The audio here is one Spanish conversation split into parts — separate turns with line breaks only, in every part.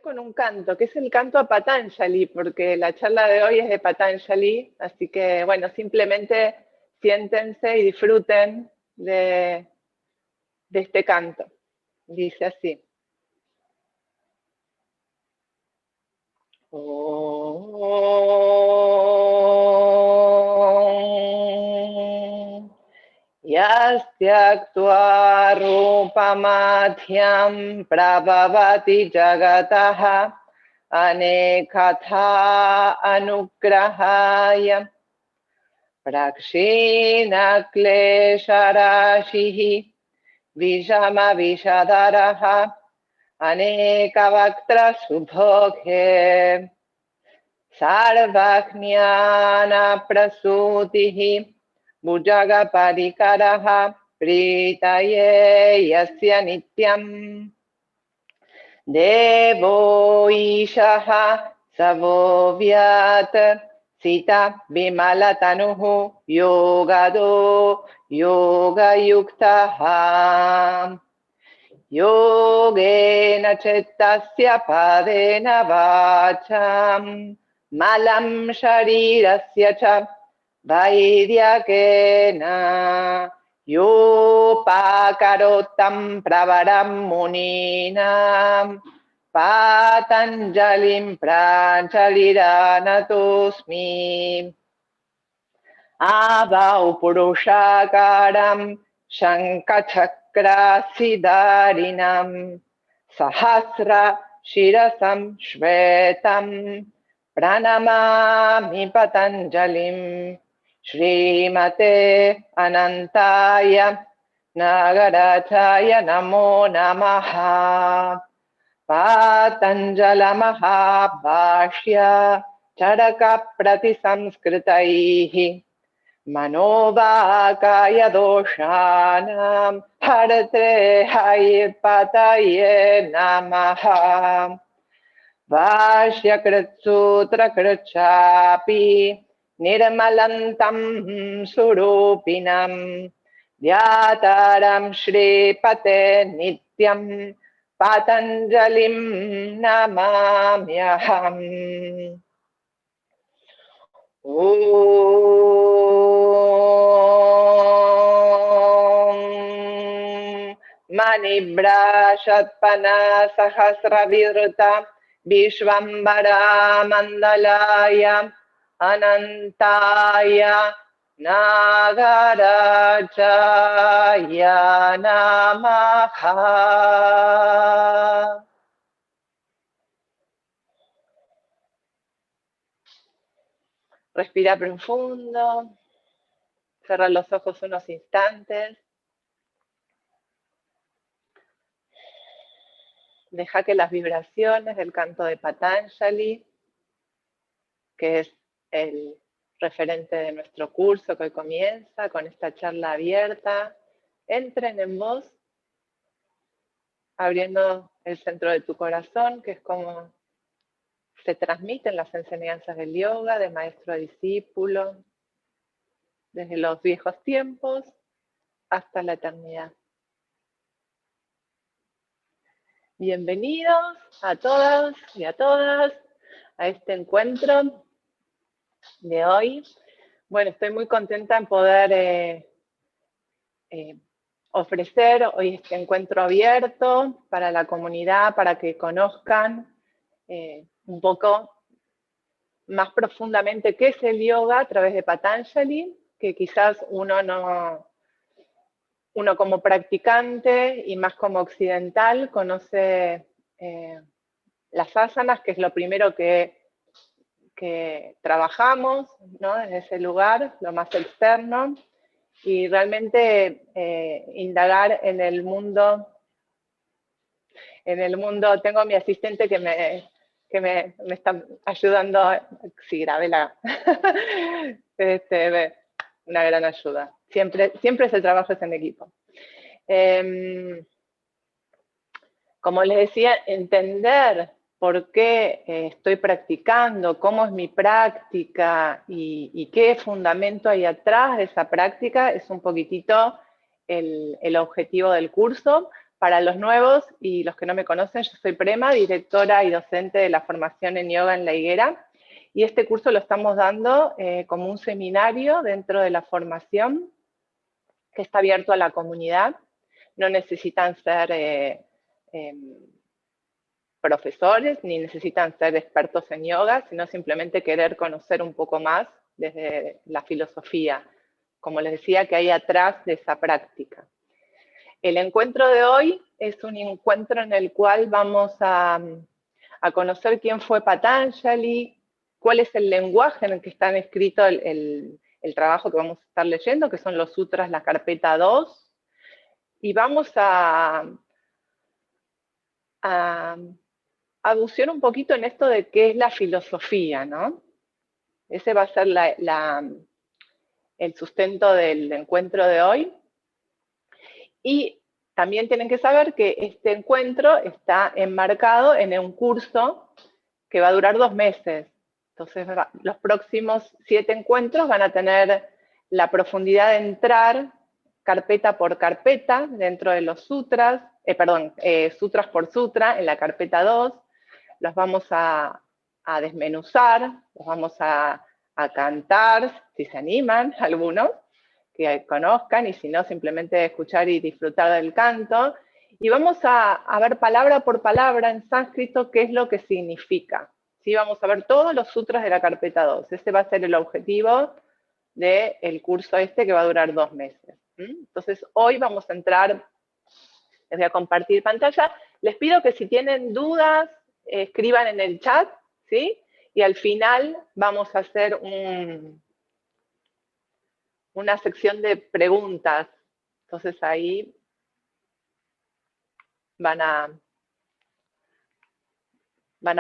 con un canto, que es el canto a Patanjali, porque la charla de hoy es de Patanjali, así que bueno, simplemente siéntense y disfruten de este canto. Dice así. Om Yastyaktua rupamadhyam prabhavati jagataha anekatha anugrahaya prakshina klesharashihi vijama vishadaraha anekavaktra subhokhe sarvajnana prasutihi Bhujaga parikaraha pritaye yasya nityam Devo ishaha savovyat sita vimalatanuhu yogado yoga yuktaha Yogena chettasya padena vacham malam sharirasya cha Vaidyakena yopakarotam pravaram muninam patanjalim pranjaliranatosmi Abau purushakaram shankachakra siddharinam sahasra shirasam shvetam pranamami patanjalim Srimate Anantaya Nagarajaya Namo Namaha Patanjala Mahabhashya Charaka Pratisamskritaihi Manovakaya Doshanam Haratre Hayapataye Namaha Vashya Kritsutra Kritchapi Nirmalantam Surupinam Vyataram Shripate Nityam Patanjalim Namamyaham Om Manibra Shatpana Sahasravirta Vishvambara Mandalaya Anantaya Nagarajaya Namaha. Respira profundo, cierra los ojos unos instantes. Deja que las vibraciones del canto de Patanjali, que es el referente de nuestro curso que hoy comienza con esta charla abierta, entren en vos, abriendo el centro de tu corazón, que es como se transmiten las enseñanzas del yoga, de maestro a discípulo, desde los viejos tiempos hasta la eternidad. Bienvenidos a todas y a todas a este encuentro de hoy. Bueno, estoy muy contenta en poder ofrecer hoy este encuentro abierto para la comunidad, para que conozcan un poco más profundamente qué es el yoga a través de Patanjali, que quizás uno como practicante y más como occidental conoce las asanas, que es lo primero que trabajamos, ¿no? Desde ese lugar, lo más externo, y realmente indagar en el mundo. Tengo a mi asistente que me está ayudando, sí, Gravela, una gran ayuda. Siempre ese trabajo es en equipo. Como les decía, entender por qué estoy practicando, cómo es mi práctica y qué fundamento hay atrás de esa práctica es un poquitito el objetivo del curso, Para los nuevos y los que no me conocen, yo soy Prema, directora y docente de la formación en yoga en La Higuera, y este curso lo estamos dando como un seminario dentro de la formación que está abierto a la comunidad. No necesitan ser profesores, ni necesitan ser expertos en yoga, sino simplemente querer conocer un poco más desde la filosofía, como les decía, que hay atrás de esa práctica. El encuentro de hoy es un encuentro en el cual vamos a conocer quién fue Patanjali, cuál es el lenguaje en el que está escrito el trabajo que vamos a estar leyendo, que son los sutras, la carpeta 2, y vamos a bucear un poquito en esto de qué es la filosofía, ¿no? Ese va a ser el sustento del encuentro de hoy. Y también tienen que saber que este encuentro está enmarcado en un curso que va a durar 2 meses. Entonces, los próximos 7 encuentros van a tener la profundidad de entrar carpeta por carpeta dentro de los sutras, sutras por sutra en la carpeta 2. Los vamos a desmenuzar, los vamos a cantar, si se animan algunos, que conozcan, y si no, simplemente escuchar y disfrutar del canto. Y vamos a ver palabra por palabra en sánscrito qué es lo que significa. ¿Sí? Vamos a ver todos los sutras de la carpeta 2. Ese va a ser el objetivo del curso que va a durar 2 meses. Entonces, hoy vamos a entrar, les voy a compartir pantalla. Les pido que si tienen dudas, escriban en el chat, ¿sí? Y al final vamos a hacer una sección de preguntas. Entonces ahí van a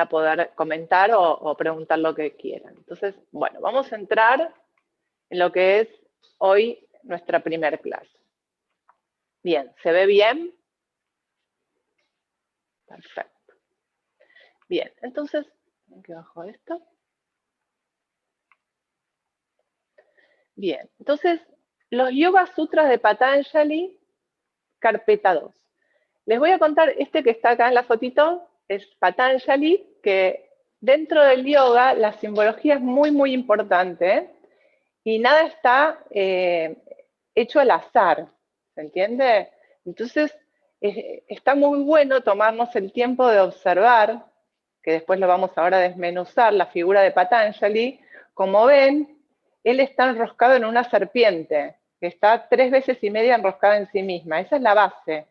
poder comentar o preguntar lo que quieran. Entonces, bueno, vamos a entrar en lo que es hoy nuestra primer clase. Bien, ¿se ve bien? Perfecto. Bien, entonces, aquí bajo esto. Bien, entonces, los Yoga Sutras de Patanjali, carpeta 2. Les voy a contar, que está acá en la fotito, es Patanjali, que dentro del yoga la simbología es muy, muy importante, y nada está hecho al azar, ¿se entiende? Entonces, está muy bueno tomarnos el tiempo de observar, que después lo vamos ahora a desmenuzar, la figura de Patanjali. Como ven, él está enroscado en una serpiente, que está 3 veces y media enroscada en sí misma. Esa es la base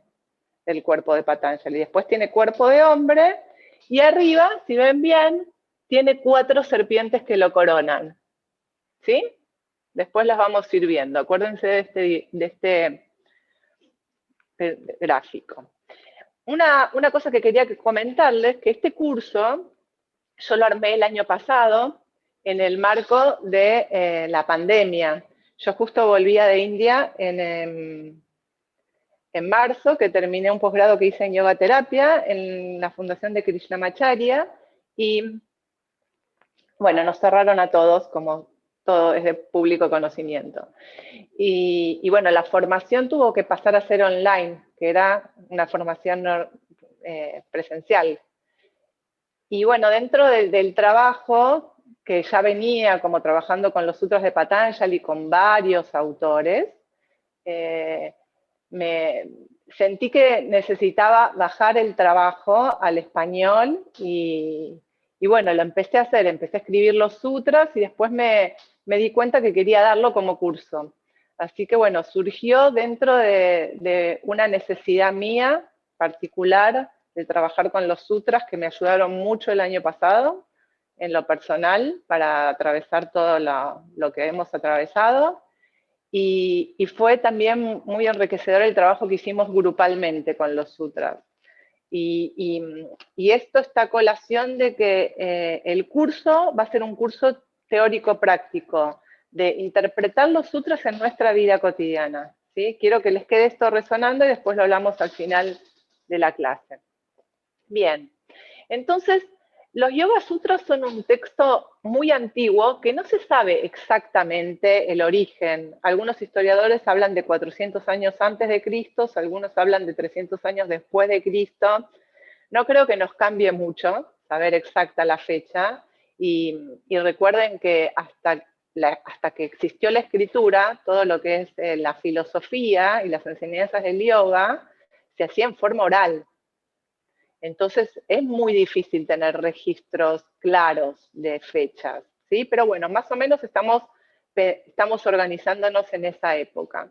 del cuerpo de Patanjali. Después tiene cuerpo de hombre, y arriba, si ven bien, tiene 4 serpientes que lo coronan. ¿Sí? Después las vamos a ir viendo. Acuérdense de este gráfico. Una cosa que quería comentarles, que este curso yo lo armé el año pasado en el marco de la pandemia. Yo justo volvía de India en marzo, que terminé un posgrado que hice en yoga terapia en la fundación de Krishnamacharya, y bueno, nos cerraron a todos, como todo es de público conocimiento. Y bueno, la formación tuvo que pasar a ser online, que era una formación presencial. Y bueno, dentro del trabajo, que ya venía como trabajando con los sutras de Patanjali, con varios autores, me sentí que necesitaba bajar el trabajo al español, y bueno, lo empecé a hacer, empecé a escribir los sutras, y después me di cuenta que quería darlo como curso. Así que bueno, surgió dentro de una necesidad mía particular de trabajar con los sutras, que me ayudaron mucho el año pasado, en lo personal, para atravesar todo lo que hemos atravesado. Y fue también muy enriquecedor el trabajo que hicimos grupalmente con los sutras. Y esto está a colación de que el curso va a ser un curso teórico-práctico, de interpretar los sutras en nuestra vida cotidiana. ¿Sí? Quiero que les quede esto resonando, y después lo hablamos al final de la clase. Bien, entonces Los Yoga Sutras son un texto muy antiguo que no se sabe exactamente el origen. Algunos historiadores hablan de 400 años antes de Cristo, algunos hablan de 300 años después de Cristo. No creo que nos cambie mucho saber exacta la fecha. Y recuerden que hasta que existió la escritura, todo lo que es la filosofía y las enseñanzas del yoga se hacía en forma oral. Entonces es muy difícil tener registros claros de fechas, ¿sí? Pero bueno, más o menos estamos organizándonos en esa época.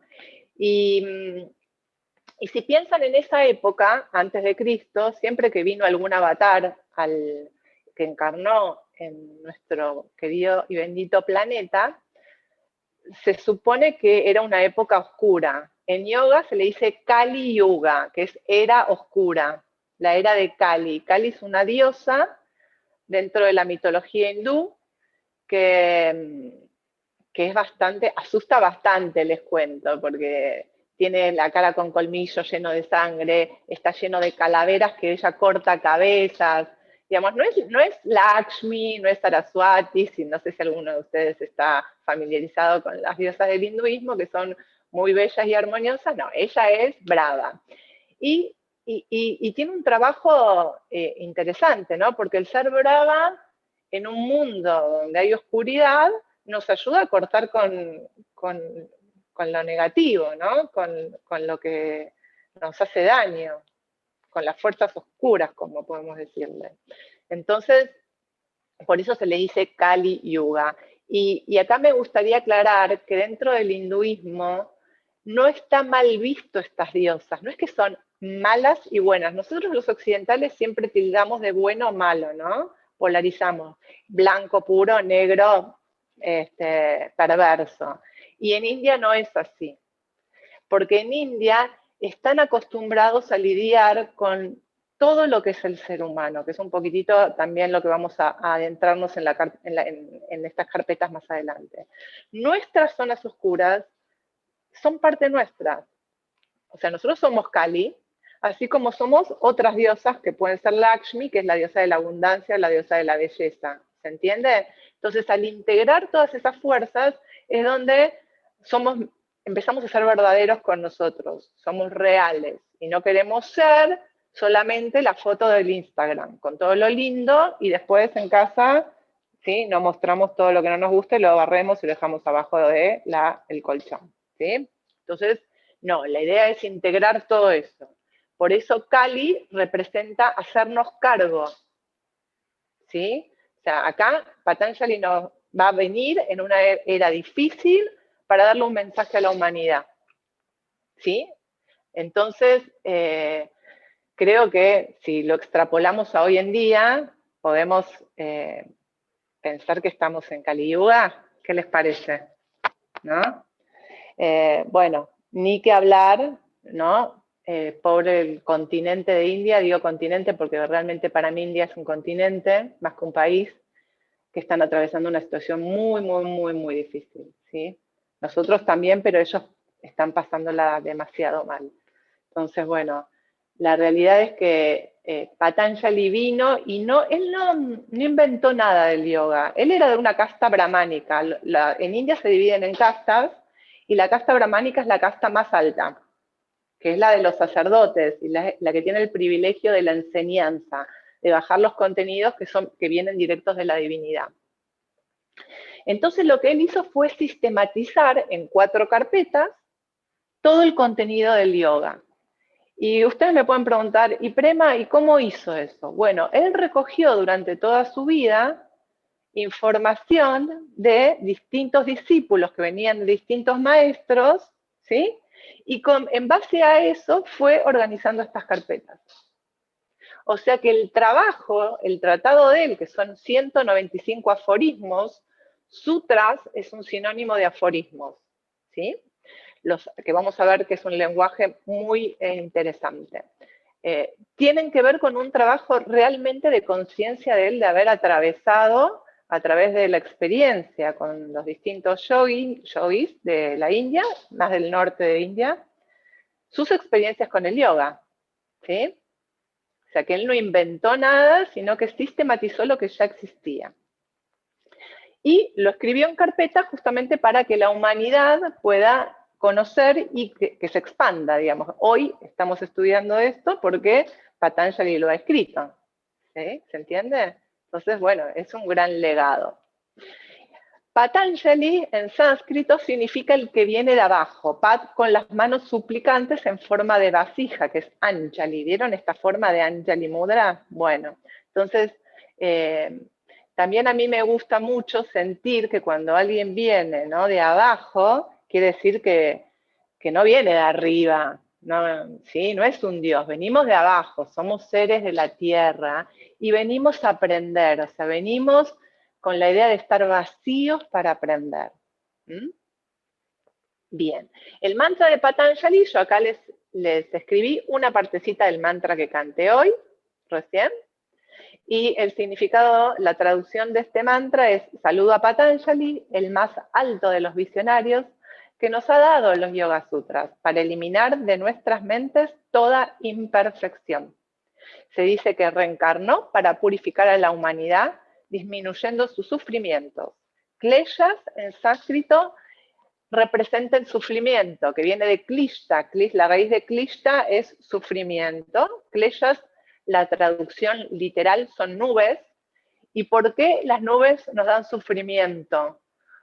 Y si piensan en esa época, antes de Cristo, siempre que vino algún avatar que encarnó en nuestro querido y bendito planeta, se supone que era una época oscura. En yoga se le dice Kali Yuga, que es era oscura, la era de Kali. Kali es una diosa dentro de la mitología hindú que es bastante, asusta bastante, les cuento, porque tiene la cara con colmillos lleno de sangre, está lleno de calaveras que ella corta cabezas. Digamos, no es Lakshmi, no es Saraswati, no sé si alguno de ustedes está familiarizado con las diosas del hinduismo, que son muy bellas y armoniosas. No, ella es brava. Y tiene un trabajo interesante, ¿no? Porque el ser brava en un mundo donde hay oscuridad nos ayuda a cortar con lo negativo, ¿no? Con lo que nos hace daño, con las fuerzas oscuras, como podemos decirle. Entonces, por eso se le dice Kali Yuga. Y acá me gustaría aclarar que dentro del hinduismo no está mal visto estas diosas, no es que son malas y buenas. Nosotros los occidentales siempre tildamos de bueno o malo, ¿no? Polarizamos, blanco puro, negro, perverso. Y en India no es así, porque en India están acostumbrados a lidiar con todo lo que es el ser humano, que es un poquitito también lo que vamos a adentrarnos en estas carpetas más adelante. Nuestras zonas oscuras son parte nuestra. O sea, nosotros somos Kali, así como somos otras diosas que pueden ser Lakshmi, que es la diosa de la abundancia, la diosa de la belleza. ¿Se entiende? Entonces, al integrar todas esas fuerzas, es donde empezamos a ser verdaderos con nosotros, somos reales, y no queremos ser solamente la foto del Instagram, con todo lo lindo, y después en casa, ¿sí? No mostramos todo lo que no nos gusta y lo barremos y lo dejamos abajo de el colchón, ¿sí? Entonces, no, la idea es integrar todo eso. Por eso Kali representa hacernos cargo, ¿sí? O sea, acá Patanjali nos va a venir en una era difícil para darle un mensaje a la humanidad, ¿sí? Entonces, creo que si lo extrapolamos a hoy en día, podemos pensar que estamos en Kali Yuga. ¿Qué les parece? ¿No? Bueno, ni que hablar, ¿no? Pobre el continente de India, digo continente porque realmente para mí India es un continente, más que un país, que están atravesando una situación muy, muy, muy, muy difícil, ¿sí? Nosotros también, pero ellos están pasándola demasiado mal. Entonces, bueno, la realidad es que Patanjali vino y él no inventó nada del yoga. Él era de una casta brahmánica. En India se dividen en castas y la casta brahmánica es la casta más alta, que es la de los sacerdotes y la que tiene el privilegio de la enseñanza, de bajar los contenidos que vienen directos de la divinidad. Entonces lo que él hizo fue sistematizar en 4 carpetas todo el contenido del yoga. Y ustedes me pueden preguntar, ¿y Prema, y cómo hizo eso? Bueno, él recogió durante toda su vida información de distintos discípulos que venían de distintos maestros, ¿sí? Y en base a eso fue organizando estas carpetas. O sea que el tratado de él, que son 195 aforismos, sutras es un sinónimo de aforismos, ¿sí? Que vamos a ver que es un lenguaje muy interesante. Tienen que ver con un trabajo realmente de conciencia de él, de haber atravesado a través de la experiencia con los distintos yogis de la India, más del norte de India, sus experiencias con el yoga, ¿sí? sea que él no inventó nada, sino que sistematizó lo que ya existía. Y lo escribió en carpeta justamente para que la humanidad pueda conocer y que se expanda, digamos. Hoy estamos estudiando esto porque Patanjali lo ha escrito. ¿Sí? ¿Se entiende? Entonces, bueno, es un gran legado. Patanjali en sánscrito significa el que viene de abajo, Pat con las manos suplicantes en forma de vasija, que es Anjali. ¿Vieron esta forma de Anjali Mudra? Bueno, entonces también a mí me gusta mucho sentir que cuando alguien viene, ¿no?, de abajo, quiere decir que no viene de arriba, no, ¿sí? No es un Dios, venimos de abajo, somos seres de la tierra y venimos a aprender, o sea, venimos con la idea de estar vacíos para aprender. ¿Mm? Bien, el mantra de Patanjali, yo acá les escribí una partecita del mantra que canté hoy, recién, y el significado, la traducción de este mantra es: saludo a Patanjali, el más alto de los visionarios, que nos ha dado los Yoga Sutras para eliminar de nuestras mentes toda imperfección. Se dice que reencarnó para purificar a la humanidad, disminuyendo sus sufrimientos. Kleshas, en sánscrito, representa el sufrimiento, que viene de klishta. La raíz de klishta es sufrimiento. Kleshas, la traducción literal, son nubes. ¿Y por qué las nubes nos dan sufrimiento?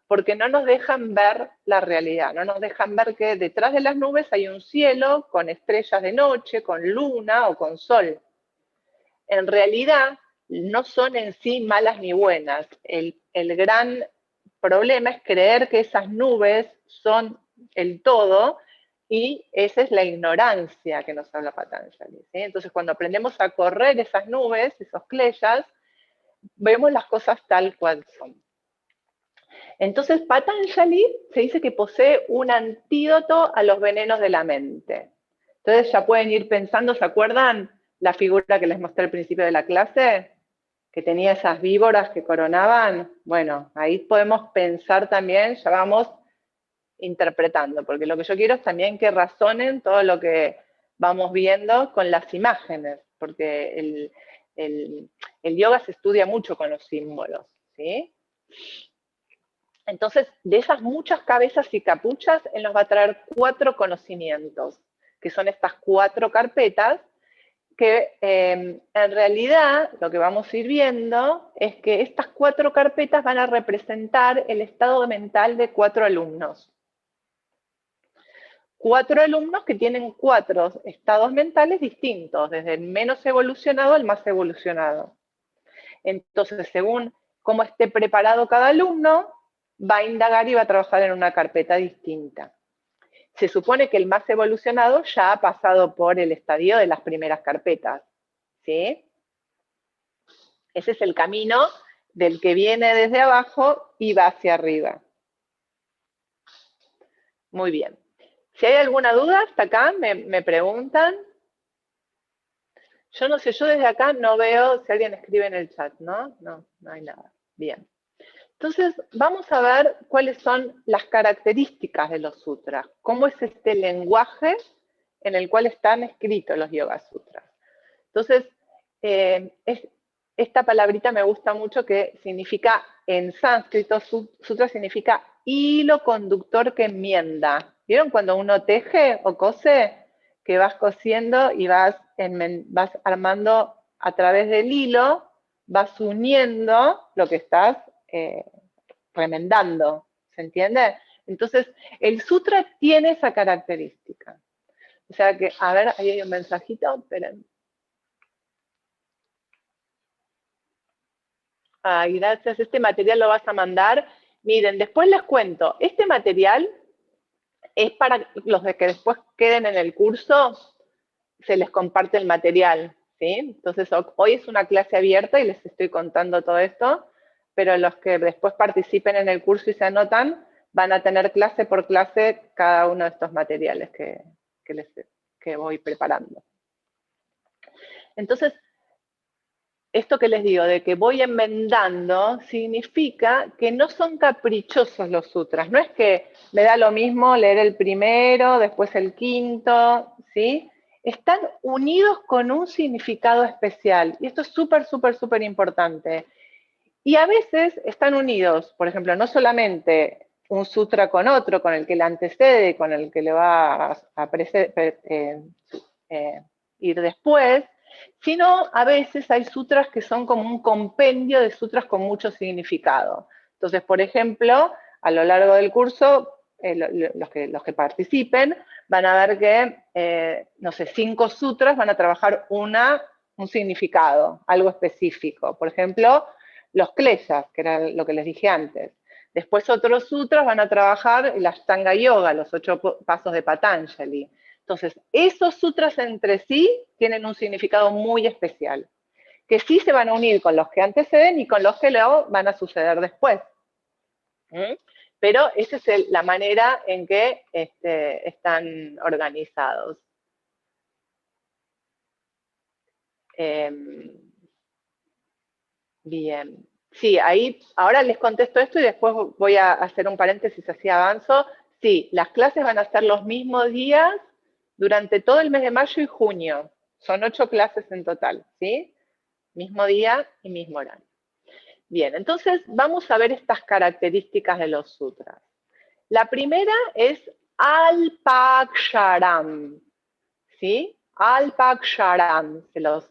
Porque no nos dejan ver la realidad, no nos dejan ver que detrás de las nubes hay un cielo con estrellas de noche, con luna o con sol. En realidad, no son en sí malas ni buenas. El gran problema es creer que esas nubes son el todo, y esa es la ignorancia que nos habla Patanjali, ¿sí? Entonces, cuando aprendemos a correr esas nubes, esos kleshas, vemos las cosas tal cual son. Entonces, Patanjali se dice que posee un antídoto a los venenos de la mente. Entonces ya pueden ir pensando, ¿se acuerdan la figura que les mostré al principio de la clase? Que tenía esas víboras que coronaban. Bueno, ahí podemos pensar también, ya vamos interpretando, porque lo que yo quiero es también que razonen todo lo que vamos viendo con las imágenes, porque el yoga se estudia mucho con los símbolos, ¿sí? Entonces, de esas muchas cabezas y capuchas, él nos va a traer 4 conocimientos, que son estas 4 carpetas, que en realidad lo que vamos a ir viendo es que estas 4 carpetas van a representar el estado mental de 4 alumnos. 4 alumnos que tienen 4 estados mentales distintos, desde el menos evolucionado al más evolucionado. Entonces, según cómo esté preparado cada alumno, va a indagar y va a trabajar en una carpeta distinta. Se supone que el más evolucionado ya ha pasado por el estadio de las primeras carpetas, ¿sí? Ese es el camino del que viene desde abajo y va hacia arriba. Muy bien. Si hay alguna duda, hasta acá me preguntan. Yo no sé, yo desde acá no veo si alguien escribe en el chat, ¿no? No, no hay nada. Bien. Entonces, vamos a ver cuáles son las características de los sutras. ¿Cómo es este lenguaje en el cual están escritos los Yoga Sutras? Entonces, esta palabrita me gusta mucho, que significa, en sánscrito, sutra significa hilo conductor que enmienda. ¿Vieron cuando uno teje o cose? Que vas cosiendo y vas armando a través del hilo, vas uniendo lo que estás remendando, ¿se entiende? Entonces, el sutra tiene esa característica. O sea que, a ver, ahí hay un mensajito, esperen. Ay, gracias, este material lo vas a mandar. Miren, después les cuento, este material es para los que después queden en el curso, se les comparte el material, ¿sí? Entonces, hoy es una clase abierta y les estoy contando todo esto, pero los que después participen en el curso y se anotan, van a tener clase por clase cada uno de estos materiales que voy preparando. Entonces, esto que les digo, de que voy enmendando, significa que no son caprichosos los sutras. No es que me da lo mismo leer el primero, después el quinto, ¿sí? están unidos con un significado especial. Y esto es súper, súper, súper importante. Y a veces están unidos, por ejemplo, no solamente un sutra con otro, con el que le antecede, con el que le va a ir después, sino a veces hay sutras que son como un compendio de sutras con mucho significado. Entonces, por ejemplo, a lo largo del curso, los que participen van a ver que, no sé, 5 sutras van a trabajar un significado, algo específico. Por ejemplo, los kleshas, que era lo que les dije antes. Después otros sutras van a trabajar la Ashtanga Yoga, los 8 pasos de Patanjali. Entonces, esos sutras entre sí tienen un significado muy especial, que sí se van a unir con los que anteceden y con los que luego van a suceder después. Pero esa es la manera en que están organizados. Bien. Sí, ahí, ahora les contesto esto y después voy a hacer un paréntesis así avanzo. Sí, las clases van a ser los mismos días durante todo el mes de mayo y junio. Son 8 clases en total, ¿sí? Mismo día y mismo horario. Bien, entonces vamos a ver estas características de los sutras. La primera es Alpaksharam, ¿sí? Alpaksharam, se los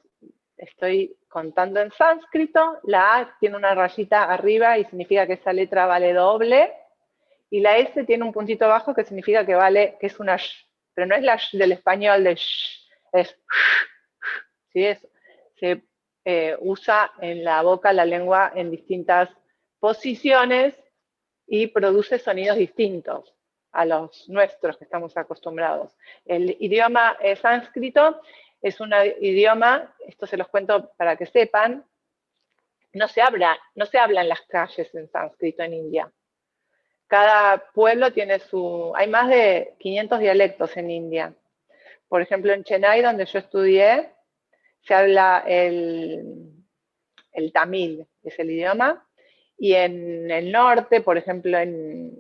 estoy contando en sánscrito. La A tiene una rayita arriba y significa que esa letra vale doble, y la S tiene un puntito abajo que significa que vale, que es una sh, pero no es la sh del español de sh, es sh, ¿sí? Se usa en la boca la lengua en distintas posiciones y produce sonidos distintos a los nuestros que estamos acostumbrados. El idioma sánscrito es un idioma, esto se los cuento para que sepan, no se habla en las calles en sánscrito en India. Cada pueblo tiene hay más de 500 dialectos en India. Por ejemplo, en Chennai, donde yo estudié, se habla el tamil, es el idioma, y en el norte, por ejemplo, en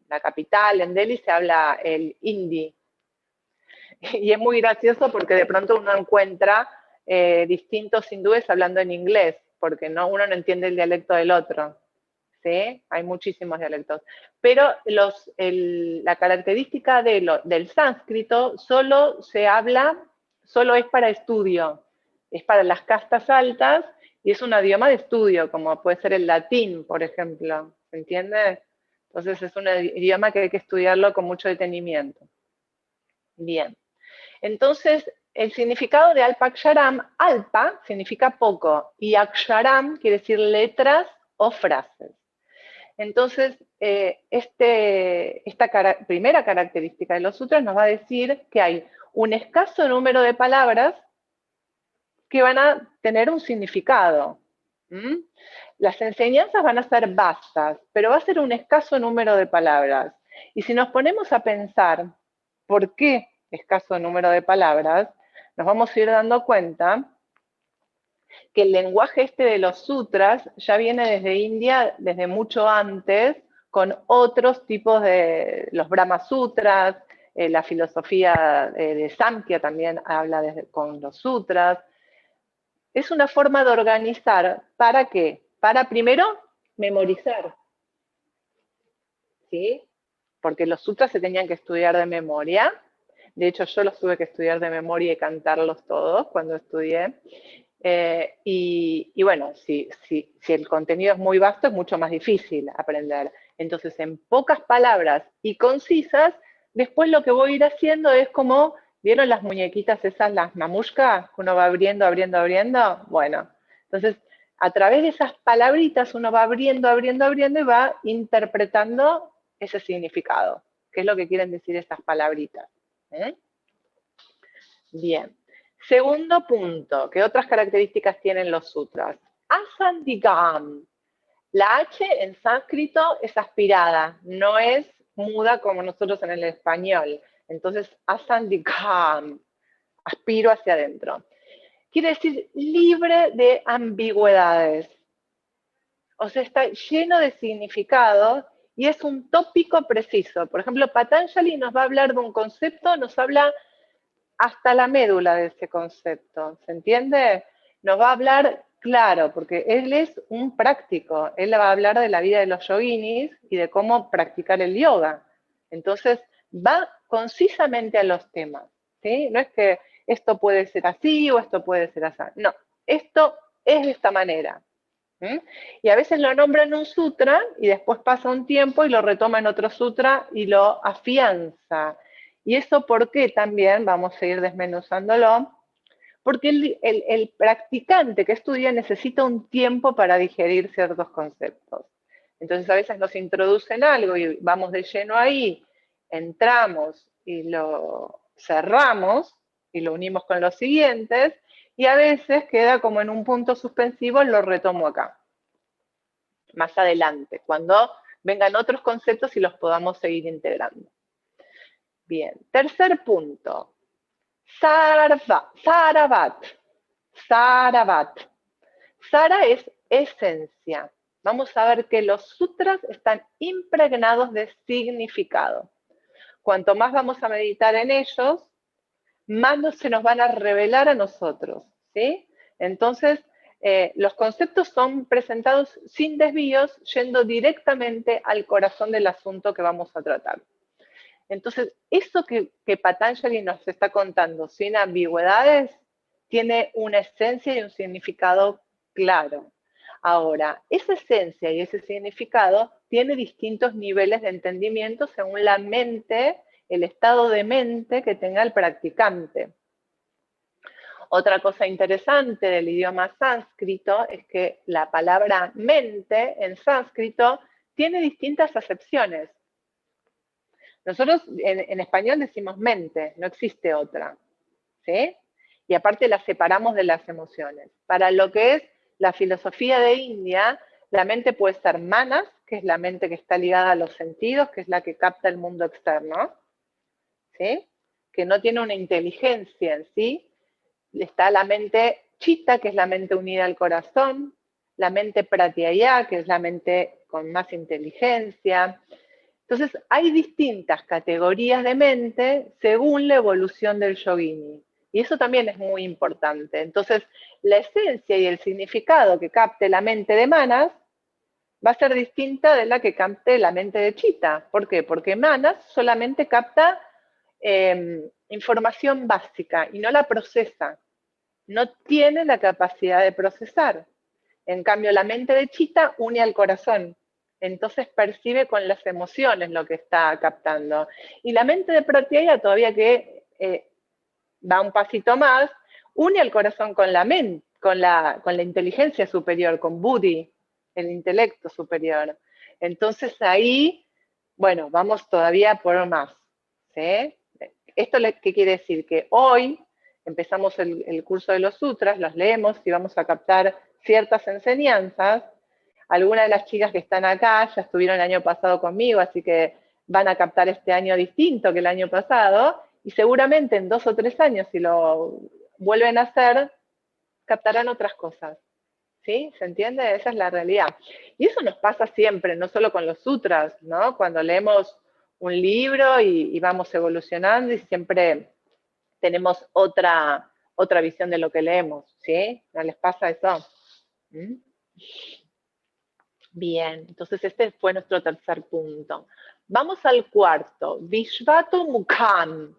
la capital, en Delhi, se habla el hindi. Y es muy gracioso porque de pronto uno encuentra distintos hindúes hablando en inglés, porque uno no entiende el dialecto del otro. ¿Sí? Hay muchísimos dialectos. Pero la característica del sánscrito solo es para estudio, es para las castas altas y es un idioma de estudio, como puede ser el latín, por ejemplo. ¿Se entiende? Entonces es un idioma que hay que estudiarlo con mucho detenimiento. Bien. Entonces, el significado de Alpaksharam, alpa significa poco y aksharam quiere decir letras o frases. Entonces, esta primera característica de los sutras nos va a decir que hay un escaso número de palabras que van a tener un significado. Las enseñanzas van a ser vastas, pero va a ser un escaso número de palabras. Y si nos ponemos a pensar por qué escaso número de palabras, nos vamos a ir dando cuenta que el lenguaje de los sutras ya viene desde India, desde mucho antes, con otros tipos de los Brahma Sutras, la filosofía de Samkhya también habla con los sutras. Es una forma de organizar, ¿para qué? Para primero memorizar, ¿sí? Porque los sutras se tenían que estudiar de memoria. De hecho, yo los tuve que estudiar de memoria y cantarlos todos cuando estudié. Y bueno, si el contenido es muy vasto, es mucho más difícil aprender. Entonces, en pocas palabras y concisas, después lo que voy a ir haciendo es como, ¿vieron las muñequitas esas, las mamushkas, que uno va abriendo, abriendo, abriendo? Bueno, entonces, a través de esas palabritas uno va abriendo, abriendo, abriendo y va interpretando ese significado. ¿Qué es lo que quieren decir estas palabritas? Bien. Segundo punto, ¿qué otras características tienen los sutras? Asandigam. La H en sánscrito es aspirada, no es muda como nosotros en el español. Entonces, asandigam, aspiro hacia adentro. Quiere decir libre de ambigüedades. O sea, está lleno de significado y es un tópico preciso. Por ejemplo, Patanjali nos va a hablar de un concepto, nos habla hasta la médula de ese concepto, ¿se entiende? Nos va a hablar claro, porque él es un práctico, él va a hablar de la vida de los yoginis y de cómo practicar el yoga. Entonces, va concisamente a los temas, ¿sí? No es que esto puede ser así o esto puede ser así, no, esto es de esta manera. Y a veces lo nombra en un sutra y después pasa un tiempo y lo retoma en otro sutra y lo afianza. ¿Y eso por qué también? Vamos a ir desmenuzándolo. Porque el practicante que estudia necesita un tiempo para digerir ciertos conceptos. Entonces a veces nos introducen algo y vamos de lleno ahí, entramos y lo cerramos y lo unimos con los siguientes, y a veces queda como en un punto suspensivo, lo retomo acá, más adelante, cuando vengan otros conceptos y los podamos seguir integrando. Bien, tercer punto, Saravat. Saravat. Sara es esencia. Vamos a ver que los sutras están impregnados de significado. Cuanto más vamos a meditar en ellos, más se nos van a revelar a nosotros, ¿sí? Entonces, los conceptos son presentados sin desvíos, yendo directamente al corazón del asunto que vamos a tratar. Entonces, eso que Patanjali nos está contando sin ambigüedades, tiene una esencia y un significado claro. Ahora, esa esencia y ese significado tiene distintos niveles de entendimiento según la mente, el estado de mente que tenga el practicante. Otra cosa interesante del idioma sánscrito es que la palabra mente en sánscrito tiene distintas acepciones. Nosotros en español decimos mente, no existe otra, ¿sí? Y aparte la separamos de las emociones. Para lo que es la filosofía de India, la mente puede ser manas, que es la mente que está ligada a los sentidos, que es la que capta el mundo externo, ¿sí? Que no tiene una inteligencia en sí. Está la mente chitta, que es la mente unida al corazón, la mente pratyaya, que es la mente con más inteligencia. Entonces, hay distintas categorías de mente según la evolución del yogini. Y eso también es muy importante. Entonces, la esencia y el significado que capte la mente de Manas va a ser distinta de la que capte la mente de Chitta. ¿Por qué? Porque Manas solamente capta información básica y no la procesa. No tiene la capacidad de procesar. En cambio, la mente de Chitta une al corazón. Entonces percibe con las emociones lo que está captando. Y la mente de Pratyaya, todavía que va un pasito más, une al corazón con la mente, con la inteligencia superior, con Buddhi, el intelecto superior. Entonces ahí, bueno, vamos todavía por más. ¿Sí? ¿Esto qué quiere decir? Que hoy empezamos el curso de los sutras, los leemos y vamos a captar ciertas enseñanzas. Algunas de las chicas que están acá ya estuvieron el año pasado conmigo, así que van a captar este año distinto que el año pasado, y seguramente en 2 o 3 años, si lo vuelven a hacer, captarán otras cosas. ¿Sí? ¿Se entiende? Esa es la realidad. Y eso nos pasa siempre, no solo con los sutras, ¿no? Cuando leemos un libro y vamos evolucionando y siempre tenemos otra visión de lo que leemos, ¿sí? ¿No les pasa eso? ¿Mm? Bien, entonces este fue nuestro tercer punto. Vamos al cuarto, Vishvato Mukham.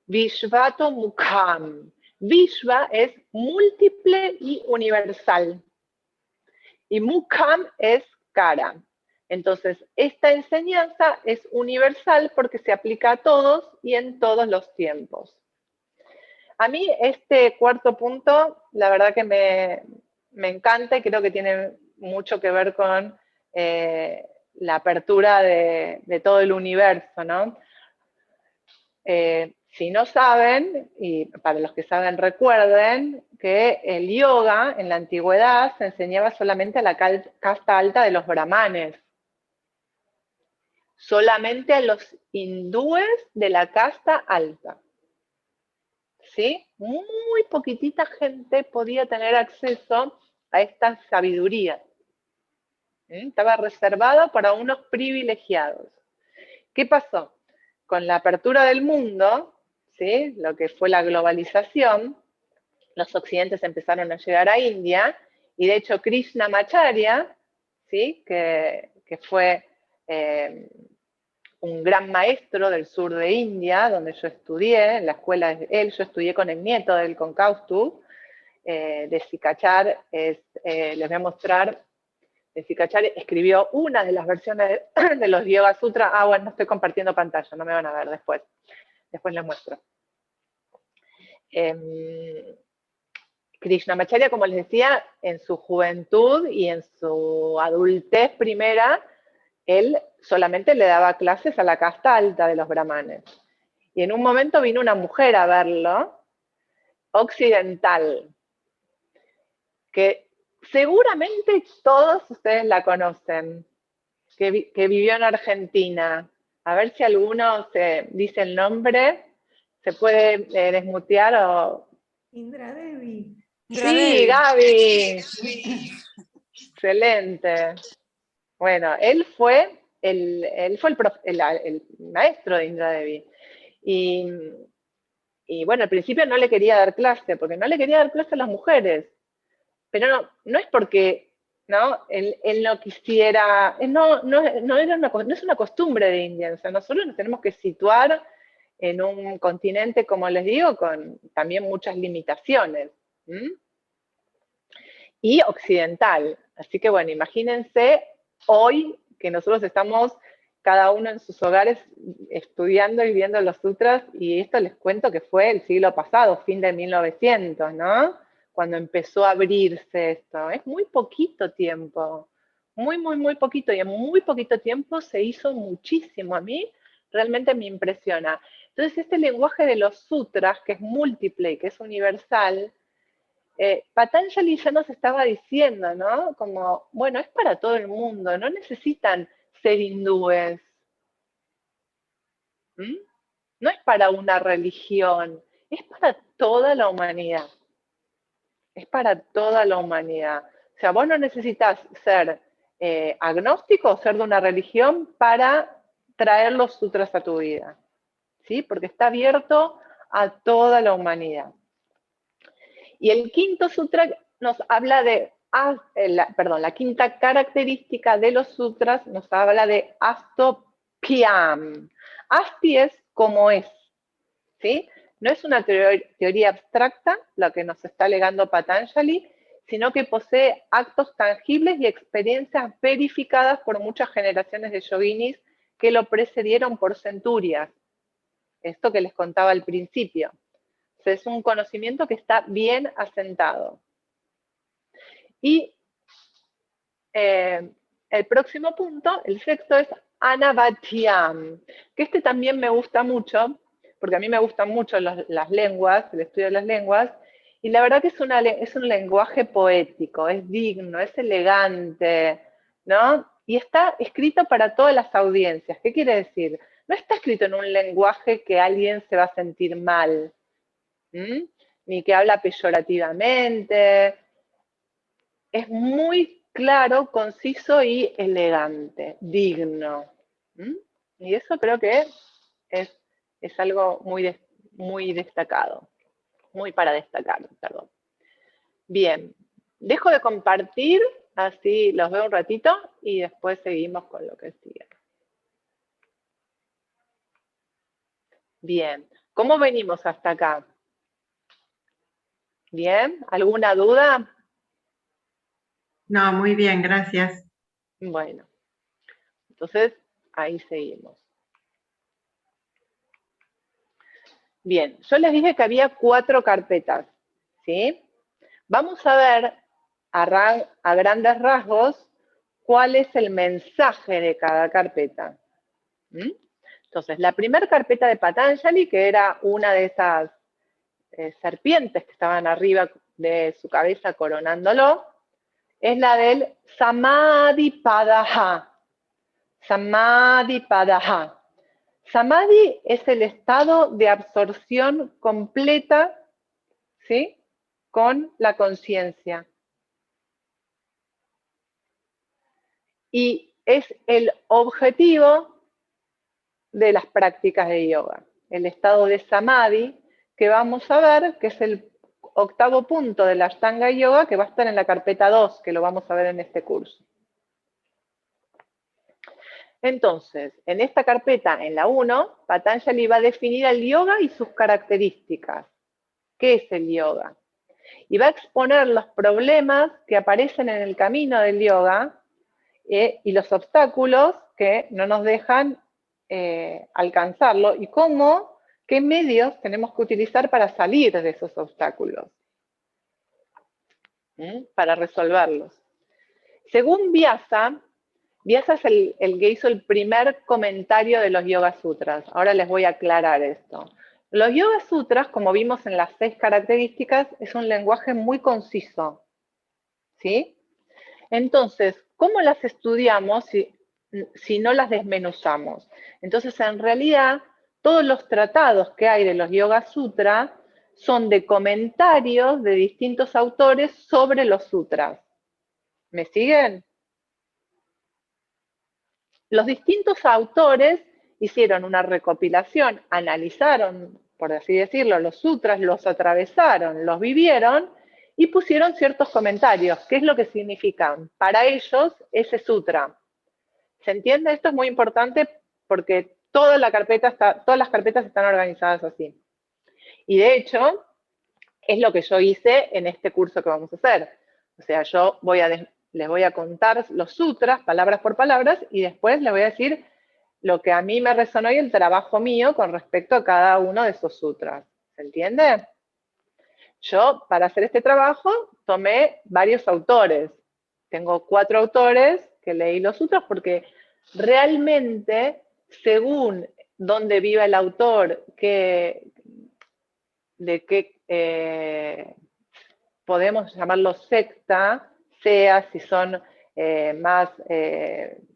Vishvato Mukham. Vishva es múltiple y universal. Y Mukham es cara. Entonces, esta enseñanza es universal porque se aplica a todos y en todos los tiempos. A mí este cuarto punto, la verdad que me encanta y creo que tiene mucho que ver con la apertura de todo el universo, ¿no? Si no saben, y para los que saben recuerden, que el yoga en la antigüedad se enseñaba solamente a la casta alta de los brahmanes. Solamente a los hindúes de la casta alta. ¿Sí? Muy poquitita gente podía tener acceso a esta sabiduría. Estaba reservada para unos privilegiados. ¿Qué pasó? Con la apertura del mundo, ¿sí? Lo que fue la globalización, los occidentes empezaron a llegar a India, y de hecho Krishnamacharya, ¿sí? que fue un gran maestro del sur de India, donde yo estudié, en la escuela de él, yo estudié con el nieto de él, con Kaustuv, de Sikachar, les voy a mostrar, de Sikachar escribió una de las versiones de los Yoga Sutras. Bueno, no estoy compartiendo pantalla, no me van a ver después les muestro. Krishnamacharya, como les decía, en su juventud y en su adultez primera, él solamente le daba clases a la casta alta de los brahmanes. Y en un momento vino una mujer a verlo, occidental, que seguramente todos ustedes la conocen, que vivió en Argentina. A ver si alguno se dice el nombre, se puede desmutear o...
Indra Devi.
Sí, Gaby. Excelente. Bueno, él fue el maestro de Indra Devi. Y bueno, al principio no le quería dar clase, porque no le quería dar clase a las mujeres. Pero no es porque él no quisiera, no es una costumbre de India. O sea, nosotros nos tenemos que situar en un continente, como les digo, con también muchas limitaciones. Y occidental. Así que bueno, imagínense hoy que nosotros estamos cada uno en sus hogares estudiando y viendo los sutras, y esto les cuento que fue el siglo pasado, fin de 1900, ¿no? Cuando empezó a abrirse esto. Es muy poquito tiempo, muy poquito, y en muy poquito tiempo se hizo muchísimo. A mí realmente me impresiona. Entonces, este lenguaje de los sutras, que es múltiple y que es universal, Patanjali ya nos estaba diciendo, ¿no? Como, bueno, es para todo el mundo, no necesitan ser hindúes. No es para una religión, es para toda la humanidad. Es para toda la humanidad. O sea, vos no necesitas ser agnóstico o ser de una religión para traer los sutras a tu vida, ¿sí? Porque está abierto a toda la humanidad. Y el quinto sutra nos habla de, la quinta característica de los sutras nos habla de astopyam. Asti es como es, ¿sí? No es una teoría abstracta lo que nos está legando Patanjali, sino que posee actos tangibles y experiencias verificadas por muchas generaciones de yoginis que lo precedieron por centurias. Esto que les contaba al principio. Es un conocimiento que está bien asentado. Y el próximo punto, el sexto, es Anavadhyam, que este también me gusta mucho, porque a mí me gustan mucho las lenguas, el estudio de las lenguas, y la verdad que es un lenguaje poético, es digno, es elegante, ¿no? Y está escrito para todas las audiencias. ¿Qué quiere decir? No está escrito en un lenguaje que alguien se va a sentir mal, ni que habla peyorativamente. Es muy claro, conciso y elegante, digno. Y eso creo que es algo muy destacado, muy para destacar, perdón. Bien, dejo de compartir, así los veo un ratito y después seguimos con lo que sigue. Bien, ¿cómo venimos hasta acá? ¿Bien? ¿Alguna duda?
No, muy bien, gracias.
Bueno, entonces ahí seguimos. Bien, yo les dije que había 4 carpetas, ¿sí? Vamos a ver a grandes rasgos cuál es el mensaje de cada carpeta. Entonces, la primera carpeta de Patanjali, que era una de esas serpientes que estaban arriba de su cabeza coronándolo, es la del Samadhi Padaha. Samadhi Padaha. Samadhi es el estado de absorción completa, ¿sí?, con la conciencia. Y es el objetivo de las prácticas de yoga. el estado de Samadhi, que vamos a ver, que es el octavo punto de la Ashtanga Yoga, que va a estar en la carpeta 2, que lo vamos a ver en este curso. Entonces, en esta carpeta, en la 1, Patanjali va a definir el yoga y sus características. ¿Qué es el yoga? Y va a exponer los problemas que aparecen en el camino del yoga y los obstáculos que no nos dejan alcanzarlo y qué medios tenemos que utilizar para salir de esos obstáculos, para resolverlos. Según Vyasa es el que hizo el primer comentario de los Yoga Sutras. Ahora les voy a aclarar esto. Los Yoga Sutras, como vimos en las 6 características, es un lenguaje muy conciso, ¿sí? Entonces, ¿cómo las estudiamos si no las desmenuzamos? Entonces, en realidad, todos los tratados que hay de los Yoga Sutras son de comentarios de distintos autores sobre los sutras. ¿Me siguen? Los distintos autores hicieron una recopilación, analizaron, por así decirlo, los sutras, los atravesaron, los vivieron y pusieron ciertos comentarios. ¿Qué es lo que significan para ellos ese sutra? ¿Se entiende? Esto es muy importante porque todas las carpetas están organizadas así. Y de hecho, es lo que yo hice en este curso que vamos a hacer. O sea, yo les voy a contar los sutras, palabras por palabras, y después les voy a decir lo que a mí me resonó y el trabajo mío con respecto a cada uno de esos sutras. ¿Se entiende? Yo, para hacer este trabajo, tomé varios autores. Tengo 4 autores que leí los sutras porque realmente, según dónde viva el autor, de qué podemos llamarlo secta, sea si son más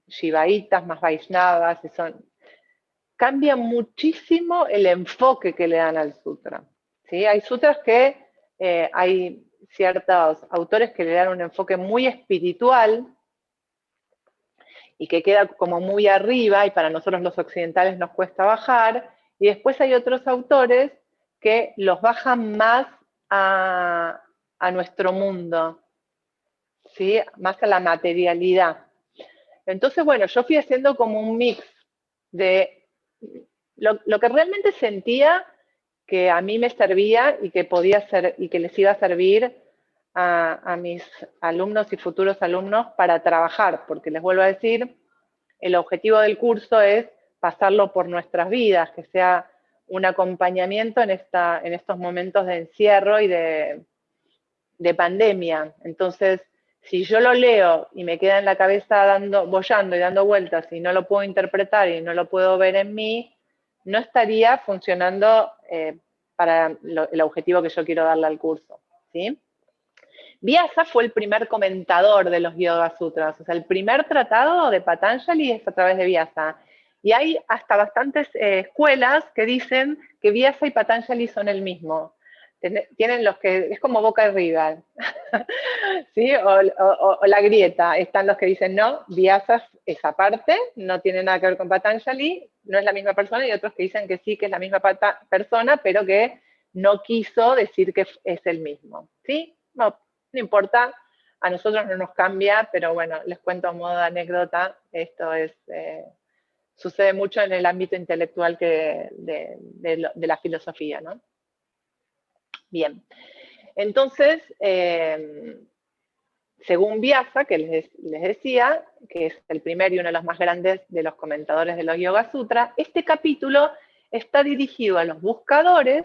shivaitas, más vaishnavas, cambia muchísimo el enfoque que le dan al sutra. ¿Sí? Hay sutras que hay ciertos autores que le dan un enfoque muy espiritual y que queda como muy arriba y para nosotros los occidentales nos cuesta bajar, y después hay otros autores que los bajan más a nuestro mundo, ¿sí? Más a la materialidad. Entonces, bueno, yo fui haciendo como un mix de lo que realmente sentía que a mí me servía y que podía ser y que les iba a servir a mis alumnos y futuros alumnos para trabajar, porque les vuelvo a decir, el objetivo del curso es pasarlo por nuestras vidas, que sea un acompañamiento en estos momentos de encierro y de pandemia. Entonces, si yo lo leo y me queda en la cabeza boyando y dando vueltas y no lo puedo interpretar y no lo puedo ver en mí, no estaría funcionando para el objetivo que yo quiero darle al curso, ¿sí? Vyasa fue el primer comentador de los Yoga Sutras, o sea, el primer tratado de Patanjali es a través de Vyasa. Y hay hasta bastantes escuelas que dicen que Vyasa y Patanjali son el mismo. Tienen los que, es como Boca y River, ¿sí? O la grieta. Están los que dicen, no, Vyasa es aparte, no tiene nada que ver con Patanjali, no es la misma persona, y otros que dicen que sí, que es la misma persona, pero que no quiso decir que es el mismo, ¿sí? No importa, a nosotros no nos cambia, pero bueno, les cuento a modo de anécdota, esto sucede mucho en el ámbito intelectual de la filosofía, ¿no? Bien, entonces, según Vyasa, que les decía, que es el primero y uno de los más grandes de los comentadores de los Yoga Sutras, este capítulo está dirigido a los buscadores.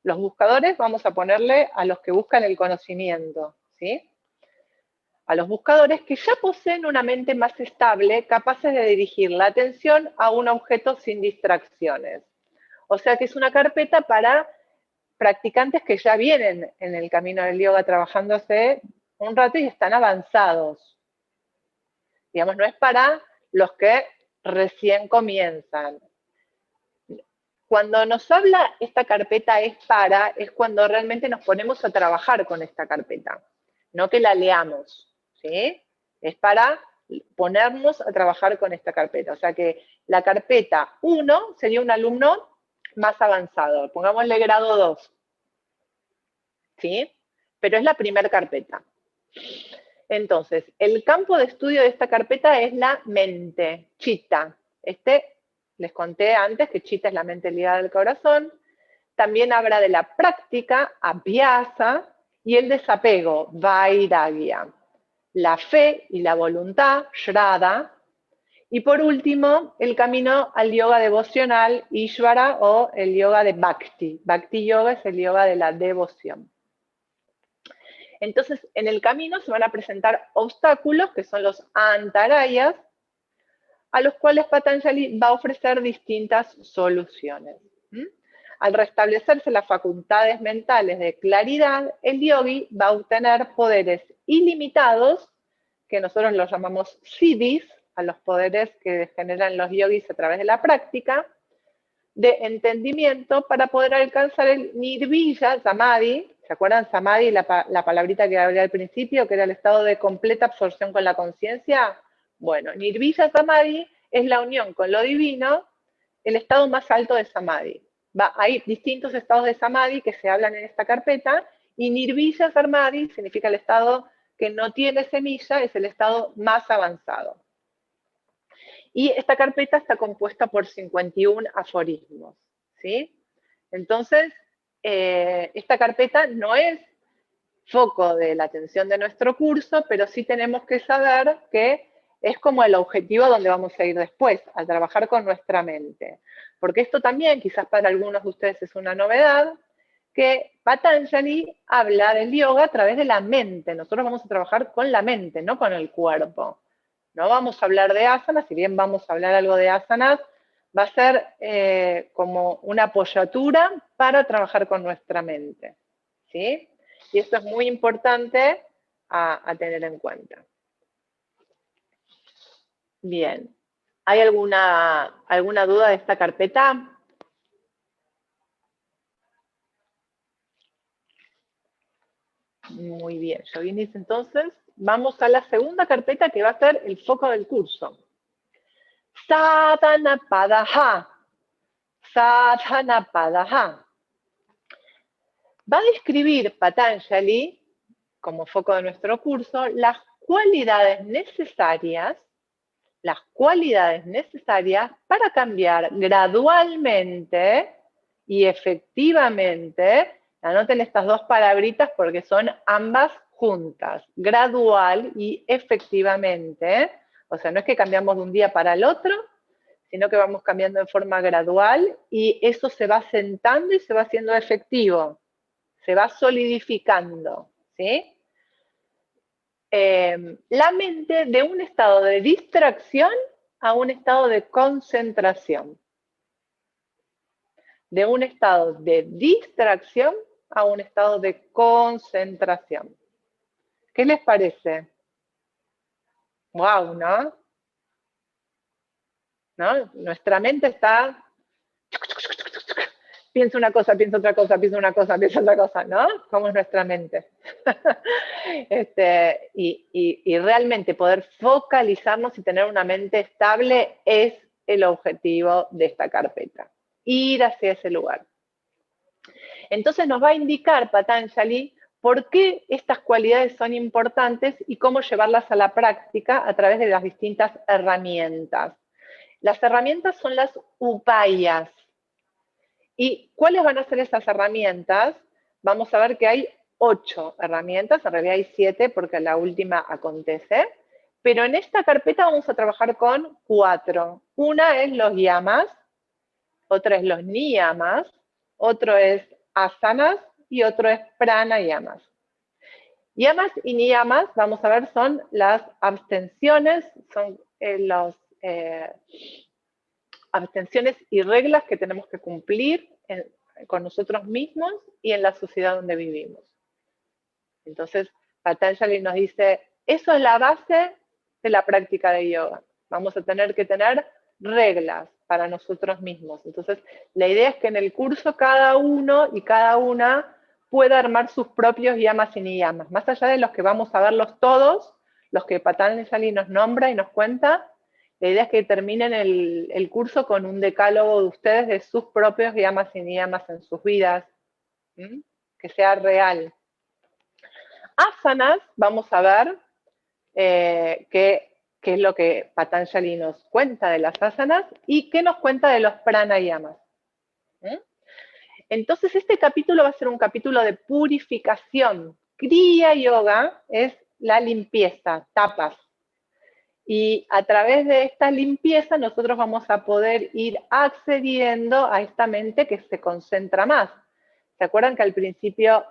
Los buscadores vamos a ponerle a los que buscan el conocimiento, ¿sí? A los buscadores que ya poseen una mente más estable, capaces de dirigir la atención a un objeto sin distracciones. O sea que es una carpeta para practicantes que ya vienen en el camino del yoga trabajándose un rato y están avanzados. Digamos, no es para los que recién comienzan. Cuando nos habla esta carpeta es cuando realmente nos ponemos a trabajar con esta carpeta, no que la leamos, ¿sí? Es para ponernos a trabajar con esta carpeta. O sea que la carpeta 1 sería un alumno más avanzado. Pongámosle grado 2. ¿Sí? Pero es la primera carpeta. Entonces, el campo de estudio de esta carpeta es la mente, chitta. Les conté antes que chitta es la mente ligada al corazón. También habla de la práctica, abhyasa, y el desapego, vairagya. La fe y la voluntad, shraddha. Y por último, el camino al yoga devocional, Ishvara, o el yoga de Bhakti. Bhakti yoga es el yoga de la devoción. Entonces, en el camino se van a presentar obstáculos, que son los antarayas, a los cuales Patanjali va a ofrecer distintas soluciones. Al restablecerse las facultades mentales de claridad, el yogi va a obtener poderes ilimitados, que nosotros los llamamos siddhis, a los poderes que generan los yogis a través de la práctica, de entendimiento para poder alcanzar el nirvana samadhi. ¿Se acuerdan samadhi, la palabrita que hablé al principio, que era el estado de completa absorción con la conciencia? Bueno, nirvana samadhi es la unión con lo divino, el estado más alto de samadhi. Hay distintos estados de samadhi que se hablan en esta carpeta, y nirvana samadhi significa el estado que no tiene semilla, es el estado más avanzado. Y esta carpeta está compuesta por 51 aforismos, ¿sí? Entonces, esta carpeta no es foco de la atención de nuestro curso, pero sí tenemos que saber que es como el objetivo donde vamos a ir después, al trabajar con nuestra mente. Porque esto también, quizás para algunos de ustedes es una novedad, que Patanjali habla del yoga a través de la mente. Nosotros vamos a trabajar con la mente, no con el cuerpo. No vamos a hablar de asanas, si bien vamos a hablar algo de asanas, va a ser como una apoyatura para trabajar con nuestra mente, ¿sí? Y esto es muy importante a tener en cuenta. Bien, ¿hay alguna duda de esta carpeta? Muy bien, yoginis, entonces vamos a la segunda carpeta que va a ser el foco del curso. Sadhanapadaha. Sadhanapadaha. Va a describir Patanjali, como foco de nuestro curso, las cualidades necesarias para cambiar gradualmente y efectivamente. Anoten estas dos palabritas porque son ambas juntas, gradual y efectivamente. O sea, no es que cambiamos de un día para el otro, sino que vamos cambiando en forma gradual y eso se va sentando y se va haciendo efectivo, se va solidificando, ¿sí? La mente de un estado de distracción a un estado de concentración. De un estado de distracción a un estado de concentración. ¿Qué les parece? ¡Wow!, ¿no? ¿No? Nuestra mente está... Piensa una cosa, piensa otra cosa, piensa una cosa, piensa otra cosa, ¿no? ¿Cómo es nuestra mente? Y realmente poder focalizarnos y tener una mente estable es el objetivo de esta carpeta. Ir hacia ese lugar. Entonces nos va a indicar Patanjali por qué estas cualidades son importantes y cómo llevarlas a la práctica a través de las distintas herramientas. Las herramientas son las upayas. ¿Y cuáles van a ser esas herramientas? Vamos a ver que hay 8 herramientas, en realidad hay 7 porque la última acontece, pero en esta carpeta vamos a trabajar con 4. Una es los yamas, otra es los niyamas, otro es asanas y otro es pranayamas. Yamas y niyamas, vamos a ver, son las abstenciones, son abstenciones y reglas que tenemos que cumplir con nosotros mismos y en la sociedad donde vivimos. Entonces, Patanjali nos dice, eso es la base de la práctica de yoga. Vamos a tener que tener reglas para nosotros mismos. Entonces, la idea es que en el curso cada uno y cada una pueda armar sus propios yamas y niyamas. Más allá de los que vamos a verlos todos, los que Patanjali nos nombra y nos cuenta, La idea es que terminen el curso con un decálogo de ustedes de sus propios yamas y niyamas en sus vidas, que sea real. Asanas, vamos a ver qué es lo que Patanjali nos cuenta de las asanas y qué nos cuenta de los pranayamas. Entonces este capítulo va a ser un capítulo de purificación. Kriya Yoga es la limpieza, tapas. Y a través de esta limpieza nosotros vamos a poder ir accediendo a esta mente que se concentra más. ¿Se acuerdan que al principio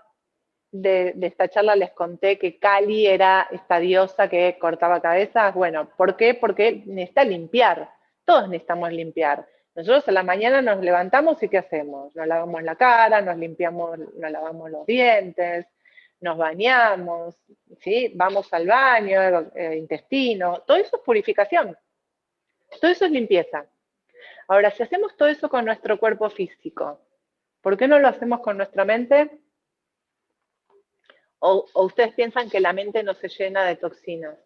de esta charla les conté que Kali era esta diosa que cortaba cabezas? Bueno, ¿por qué? Porque necesita limpiar. Todos necesitamos limpiar. Nosotros a la mañana nos levantamos y ¿qué hacemos? Nos lavamos la cara, nos limpiamos, nos lavamos los dientes, nos bañamos, ¿sí? Vamos al baño, intestino, todo eso es purificación, todo eso es limpieza. Ahora, si hacemos todo eso con nuestro cuerpo físico, ¿por qué no lo hacemos con nuestra mente? ¿O ustedes piensan que la mente no se llena de toxinas?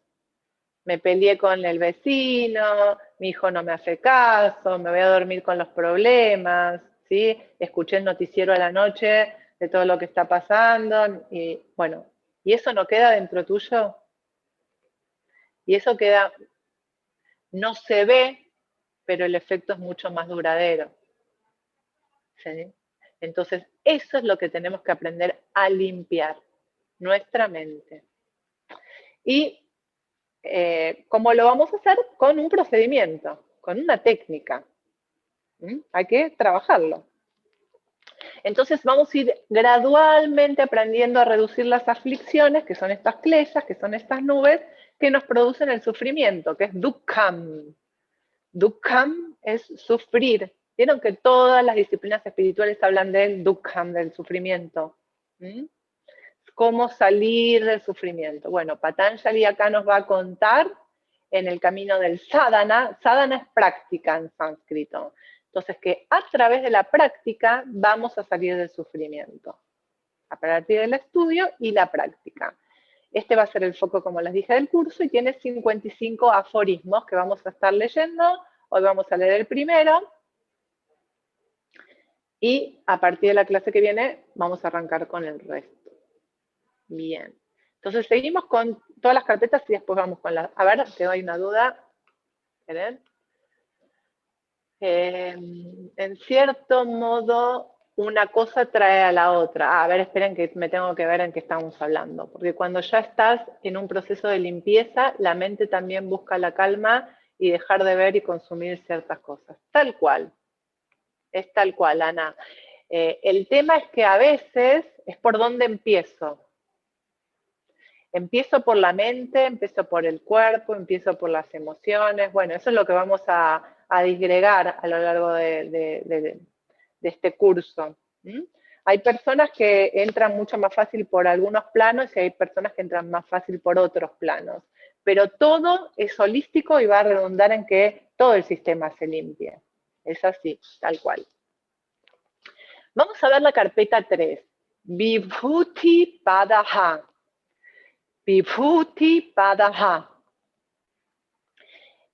Me peleé con el vecino, mi hijo no me hace caso, me voy a dormir con los problemas, ¿sí? Escuché el noticiero a la noche de todo lo que está pasando, y bueno, ¿y eso no queda dentro tuyo? Y eso queda, no se ve, pero el efecto es mucho más duradero, ¿sí? Entonces, eso es lo que tenemos que aprender a limpiar, nuestra mente. Y ¿cómo lo vamos a hacer? Con un procedimiento, con una técnica. Hay que trabajarlo. Entonces vamos a ir gradualmente aprendiendo a reducir las aflicciones, que son estas kleshas, que son estas nubes, que nos producen el sufrimiento, que es dukkham. Dukkham es sufrir. Vieron que todas las disciplinas espirituales hablan del dukkham, del sufrimiento. ¿Cómo salir del sufrimiento? Bueno, Patanjali acá nos va a contar en el camino del sadhana. Sadhana es práctica en sánscrito. Entonces, que a través de la práctica vamos a salir del sufrimiento. A partir del estudio y la práctica. Este va a ser el foco, como les dije, del curso y tiene 55 aforismos que vamos a estar leyendo. Hoy vamos a leer el primero. Y a partir de la clase que viene vamos a arrancar con el resto. Bien. Entonces seguimos con todas las carpetas y después vamos con las... A ver, te doy una duda. ¿Ven? En cierto modo, una cosa trae a la otra. A ver, esperen que me tengo que ver en qué estamos hablando. Porque cuando ya estás en un proceso de limpieza, la mente también busca la calma y dejar de ver y consumir ciertas cosas. Tal cual. Es tal cual, Ana. El tema es que a veces es por dónde empiezo. Empiezo por la mente, empiezo por el cuerpo, empiezo por las emociones. Bueno, eso es lo que vamos a disgregar a lo largo de este curso. Hay personas que entran mucho más fácil por algunos planos y hay personas que entran más fácil por otros planos. Pero todo es holístico y va a redundar en que todo el sistema se limpie. Es así, tal cual. Vamos a ver la carpeta 3. Vibhuti Padaha. Vibhuti Padaha.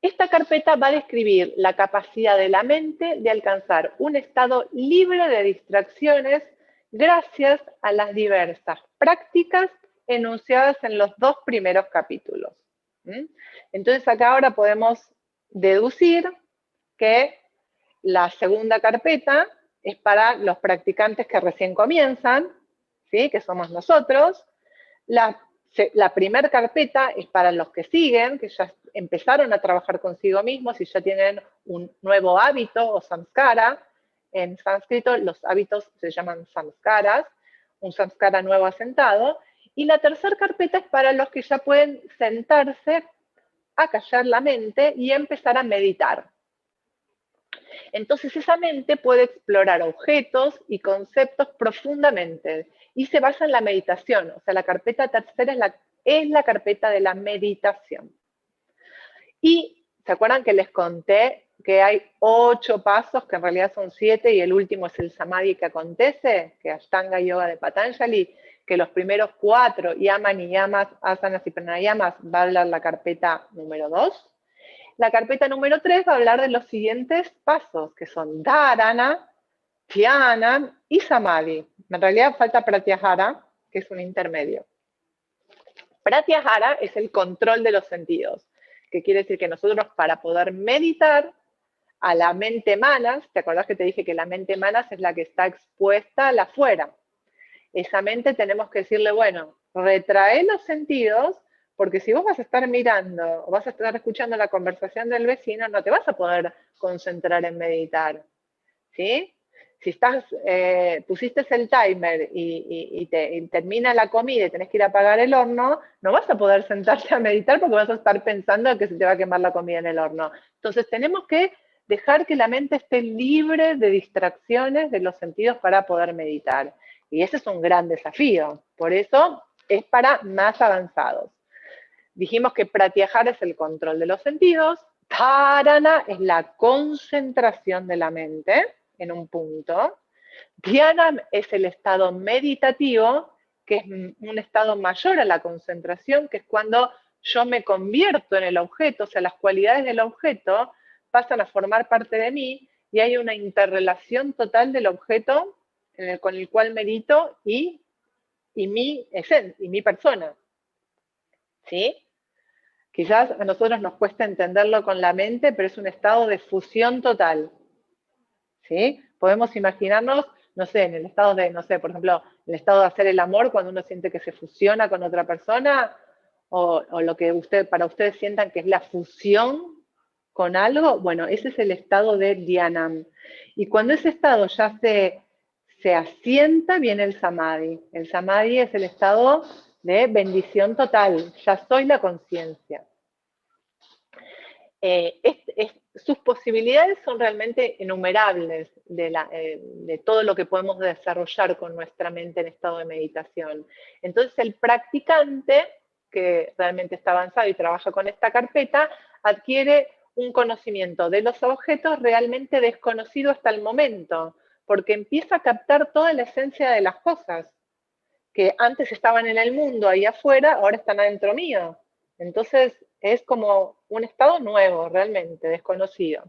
Esta carpeta va a describir la capacidad de la mente de alcanzar un estado libre de distracciones gracias a las diversas prácticas enunciadas en los 2 primeros capítulos. Entonces acá ahora podemos deducir que la segunda carpeta es para los practicantes que recién comienzan, ¿sí? Que somos nosotros. La primera carpeta es para los que siguen, que ya empezaron a trabajar consigo mismos y ya tienen un nuevo hábito o samskara. En sánscrito los hábitos se llaman samskaras, un samskara nuevo asentado. Y la tercera carpeta es para los que ya pueden sentarse a callar la mente y empezar a meditar. Entonces esa mente puede explorar objetos y conceptos profundamente y se basa en la meditación. O sea, la carpeta tercera es la carpeta de la meditación. Y ¿se acuerdan que les conté que hay 8 pasos, que en realidad son 7, y el último es el samadhi que acontece, que es Ashtanga Yoga de Patanjali, que los primeros 4, yama, niyamas, asanas y pranayamas, va a hablar la carpeta número 2. la carpeta número 3 va a hablar de los siguientes pasos, que son dharana, dhyana y samadhi. En realidad falta pratyahara, que es un intermedio. Pratyahara es el control de los sentidos, que quiere decir que nosotros para poder meditar a la mente manas, ¿te acordás que te dije que la mente manas es la que está expuesta al afuera? Esa mente tenemos que decirle, bueno, retrae los sentidos, porque si vos vas a estar mirando o vas a estar escuchando la conversación del vecino, no te vas a poder concentrar en meditar, ¿sí? Si pusiste el timer y termina la comida y tenés que ir a apagar el horno, no vas a poder sentarte a meditar porque vas a estar pensando que se te va a quemar la comida en el horno. Entonces tenemos que dejar que la mente esté libre de distracciones de los sentidos para poder meditar. Y ese es un gran desafío. Por eso es para más avanzados. Dijimos que pratyahara es el control de los sentidos, dharana es la concentración de la mente en un punto, dhyana es el estado meditativo, que es un estado mayor a la concentración, que es cuando yo me convierto en el objeto, o sea, las cualidades del objeto pasan a formar parte de mí y hay una interrelación total del objeto con el cual medito y mi esencia, y mi persona. ¿Sí? Quizás a nosotros nos cuesta entenderlo con la mente, pero es un estado de fusión total. ¿Sí? Podemos imaginarnos, no sé, en el estado de, no sé, por ejemplo, en el estado de hacer el amor cuando uno siente que se fusiona con otra persona, o lo que para ustedes sientan que es la fusión con algo, bueno, ese es el estado de dhyanam. Y cuando ese estado ya se asienta, viene el samadhi. El samadhi es el estado de bendición total, ya soy la conciencia. Sus posibilidades son realmente innumerables de todo lo que podemos desarrollar con nuestra mente en estado de meditación. Entonces el practicante, que realmente está avanzado y trabaja con esta carpeta, adquiere un conocimiento de los objetos realmente desconocido hasta el momento, porque empieza a captar toda la esencia de las cosas, que antes estaban en el mundo ahí afuera, ahora están adentro mío. Entonces es como un estado nuevo, realmente desconocido.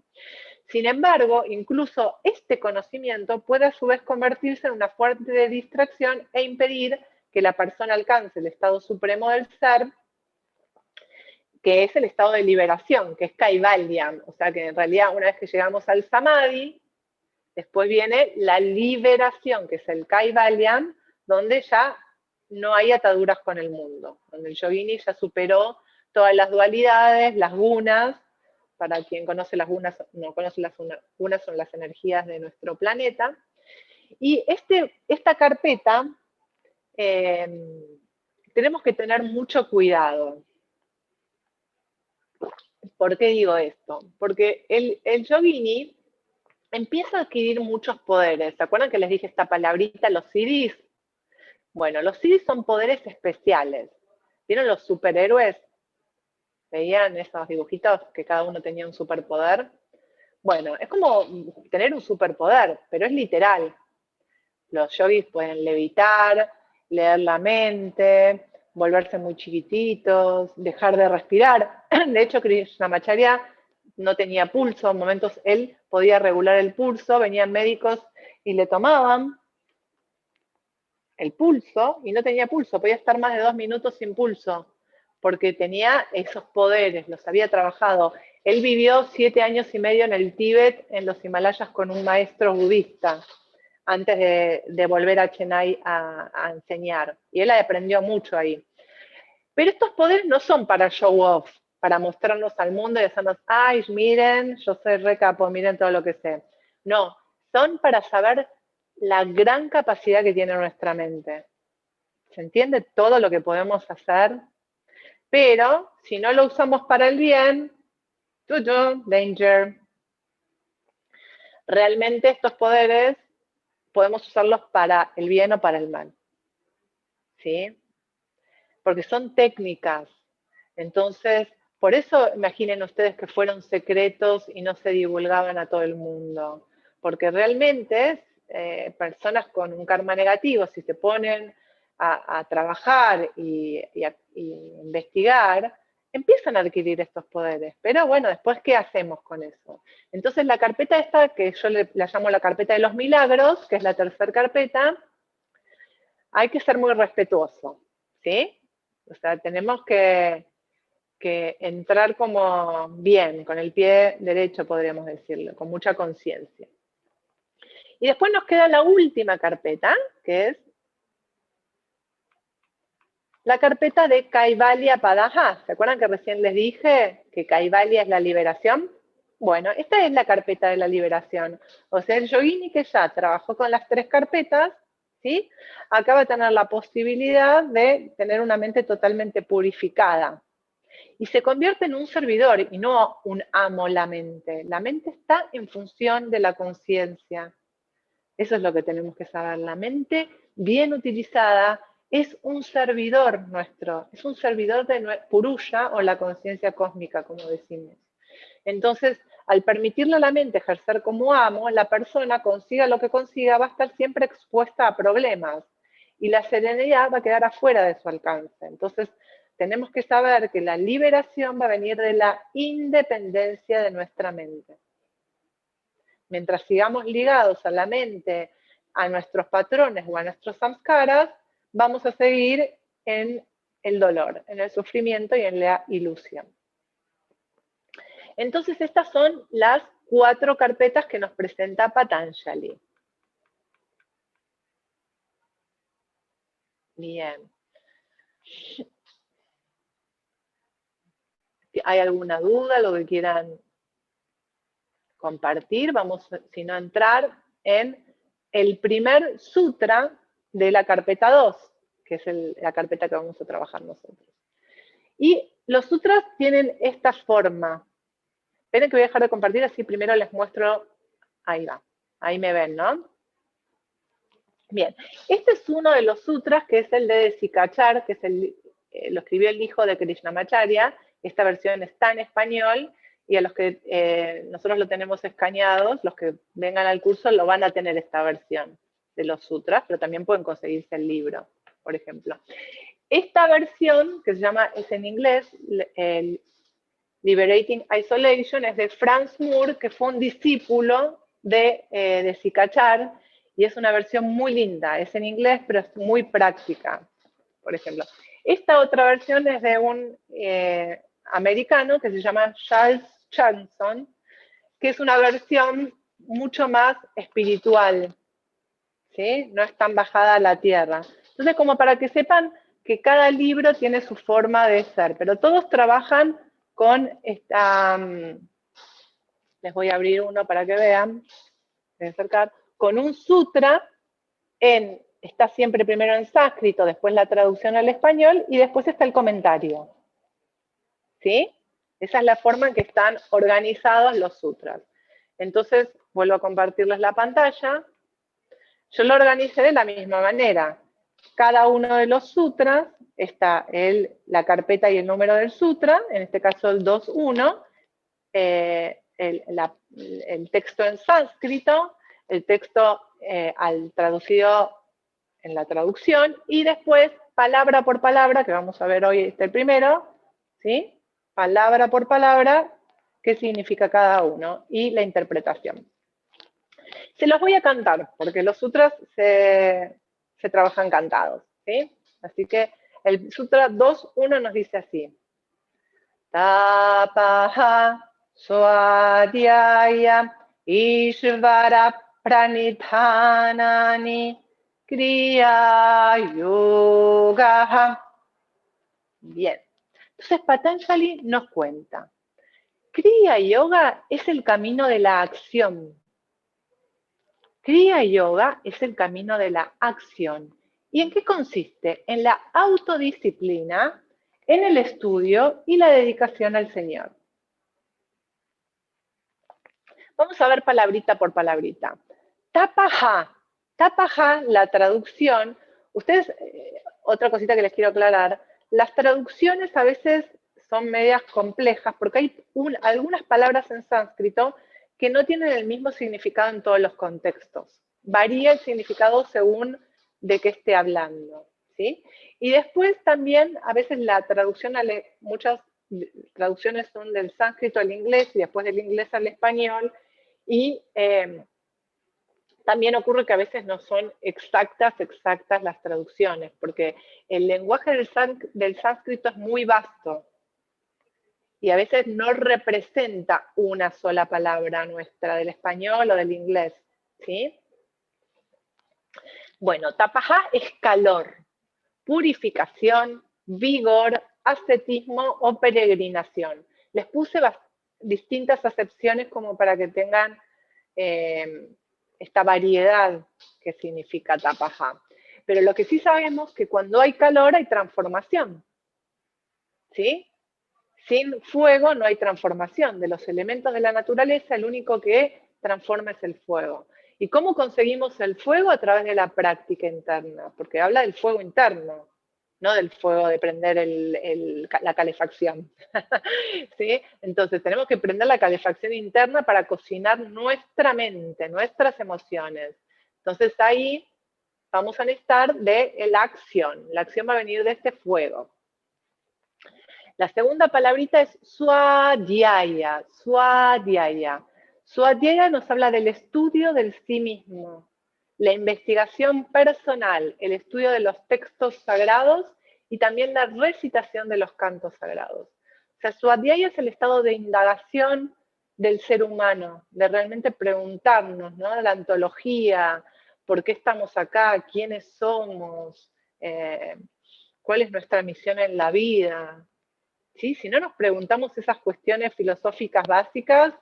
Sin embargo, incluso este conocimiento puede a su vez convertirse en una fuente de distracción e impedir que la persona alcance el estado supremo del ser, que es el estado de liberación, que es Kaivalya. O sea que en realidad una vez que llegamos al Samadhi, después viene la liberación, que es el Kaivalya, donde ya no hay ataduras con el mundo, donde el yogini ya superó todas las dualidades, las gunas. Para quien conoce las gunas, no conoce las gunas, son las energías de nuestro planeta. Y esta carpeta tenemos que tener mucho cuidado. ¿Por qué digo esto? Porque el yogini empieza a adquirir muchos poderes. ¿Se acuerdan que les dije esta palabrita, los siddhis? Bueno, los siddhis son poderes especiales. ¿Vieron los superhéroes? ¿Veían esos dibujitos que cada uno tenía un superpoder? Bueno, es como tener un superpoder, pero es literal. Los yogis pueden levitar, leer la mente, volverse muy chiquititos, dejar de respirar. De hecho, Krishnamacharya no tenía pulso, en momentos él podía regular el pulso, venían médicos y le tomaban el pulso y no tenía pulso, podía estar más de 2 minutos sin pulso, porque tenía esos poderes, los había trabajado. Él vivió 7 años y medio en el Tíbet, en los Himalayas, con un maestro budista, antes de volver a Chennai a enseñar. Y él aprendió mucho ahí. Pero estos poderes no son para show off, para mostrarnos al mundo y decirnos, ay, miren, yo soy re capo, miren todo lo que sé. No, son para saber la gran capacidad que tiene nuestra mente. ¿Se entiende todo lo que podemos hacer? Pero si no lo usamos para el bien, danger. Realmente estos poderes podemos usarlos para el bien o para el mal. ¿Sí? Porque son técnicas. Entonces, por eso imaginen ustedes que fueron secretos y no se divulgaban a todo el mundo. Porque realmente personas con un karma negativo, si se ponen a trabajar y investigar, empiezan a adquirir estos poderes. Pero bueno, después, ¿qué hacemos con eso? Entonces la carpeta esta, que yo la llamo la carpeta de los milagros, que es la tercera carpeta, hay que ser muy respetuoso, ¿sí? O sea, tenemos que entrar como bien, con el pie derecho, podríamos decirlo, con mucha conciencia. Y después nos queda la última carpeta, que es la carpeta de Kaivalya Padaha. ¿Se acuerdan que recién les dije que Kaivalya es la liberación? Bueno, esta es la carpeta de la liberación. O sea, el yogini que ya trabajó con las tres carpetas, ¿sí? Acaba de tener la posibilidad de tener una mente totalmente purificada. Y se convierte en un servidor y no un amo la mente. La mente está en función de la conciencia. Eso es lo que tenemos que saber. La mente bien utilizada es un servidor nuestro, es un servidor de Purusha o la conciencia cósmica, como decimos. Entonces, al permitirle a la mente ejercer como amo, la persona, consiga lo que consiga, va a estar siempre expuesta a problemas y la serenidad va a quedar afuera de su alcance. Entonces, tenemos que saber que la liberación va a venir de la independencia de nuestra mente. Mientras sigamos ligados a la mente, a nuestros patrones o a nuestros samskaras, vamos a seguir en el dolor, en el sufrimiento y en la ilusión. Entonces, estas son las 4 carpetas que nos presenta Patanjali. Bien. ¿Hay alguna duda, lo que quieran compartir? Vamos, si no, a entrar en el primer sutra de la carpeta 2, que es la carpeta que vamos a trabajar nosotros. Y los sutras tienen esta forma. Esperen que voy a dejar de compartir, así primero les muestro. Ahí va, ahí me ven, ¿no? Bien, este es uno de los sutras, que es el de Sikachar, que es lo escribió el hijo de Krishnamacharya. Esta versión está en español, y a los que nosotros lo tenemos escaneados, los que vengan al curso lo van a tener esta versión de los sutras, pero también pueden conseguirse el libro, por ejemplo. Esta versión, que se llama, es en inglés, el Liberating Isolation, es de Franz Moore, que fue un discípulo de Sikachar, y es una versión muy linda, es en inglés, pero es muy práctica, por ejemplo. Esta otra versión es de un americano que se llama Charles Johnson, que es una versión mucho más espiritual, ¿sí? No es tan bajada a la tierra. Entonces, como para que sepan que cada libro tiene su forma de ser, pero todos trabajan con esta, les voy a abrir uno para que vean, voy a acercar, con un sutra, está siempre primero en sánscrito, después la traducción al español y después está el comentario. ¿Sí? Esa es la forma en que están organizados los sutras. Entonces, vuelvo a compartirles la pantalla. Yo lo organicé de la misma manera. Cada uno de los sutras está la carpeta y el número del sutra, en este caso el 2.1, el texto en sánscrito, el texto al traducido en la traducción, y después, palabra por palabra, que vamos a ver hoy el primero, ¿sí? Palabra por palabra, qué significa cada uno, y la interpretación. Se los voy a cantar, porque los sutras se trabajan cantados, ¿sí? Así que el sutra 2.1 nos dice así. Tapaha swadhyaya ishvara pranidhanani kriya yoga. Bien. Entonces Patanjali nos cuenta. Kriya Yoga es el camino de la acción. Kriya Yoga es el camino de la acción. ¿Y en qué consiste? En la autodisciplina, en el estudio y la dedicación al Señor. Vamos a ver palabrita por palabrita. Tapaha. Tapaha, la traducción. Ustedes, otra cosita que les quiero aclarar, las traducciones a veces son medias complejas porque hay algunas palabras en sánscrito que no tienen el mismo significado en todos los contextos. Varía el significado según de qué esté hablando, ¿sí? Y después también, a veces la traducción, muchas traducciones son del sánscrito al inglés y después del inglés al español, y también ocurre que a veces no son exactas las traducciones, porque el lenguaje del sánscrito es muy vasto y a veces no representa una sola palabra nuestra, del español o del inglés, ¿sí? Bueno, tapajá es calor, purificación, vigor, ascetismo o peregrinación. Les puse distintas acepciones como para que tengan esta variedad que significa tapajá. Pero lo que sí sabemos es que cuando hay calor hay transformación, ¿sí? Sin fuego no hay transformación. De los elementos de la naturaleza, el único que transforma es el fuego. ¿Y cómo conseguimos el fuego? A través de la práctica interna, porque habla del fuego interno, no del fuego de prender la calefacción. ¿Sí? Entonces tenemos que prender la calefacción interna para cocinar nuestra mente, nuestras emociones. Entonces ahí vamos a necesitar de la acción. La acción va a venir de este fuego. La segunda palabrita es swadhyaya, swadhyaya. Swadhyaya nos habla del estudio del sí mismo, la investigación personal, el estudio de los textos sagrados y también la recitación de los cantos sagrados. O sea, swadhyaya es el estado de indagación del ser humano, de realmente preguntarnos, ¿no? La ontología, por qué estamos acá, quiénes somos, cuál es nuestra misión en la vida. ¿Sí? Si no nos preguntamos esas cuestiones filosóficas básicas,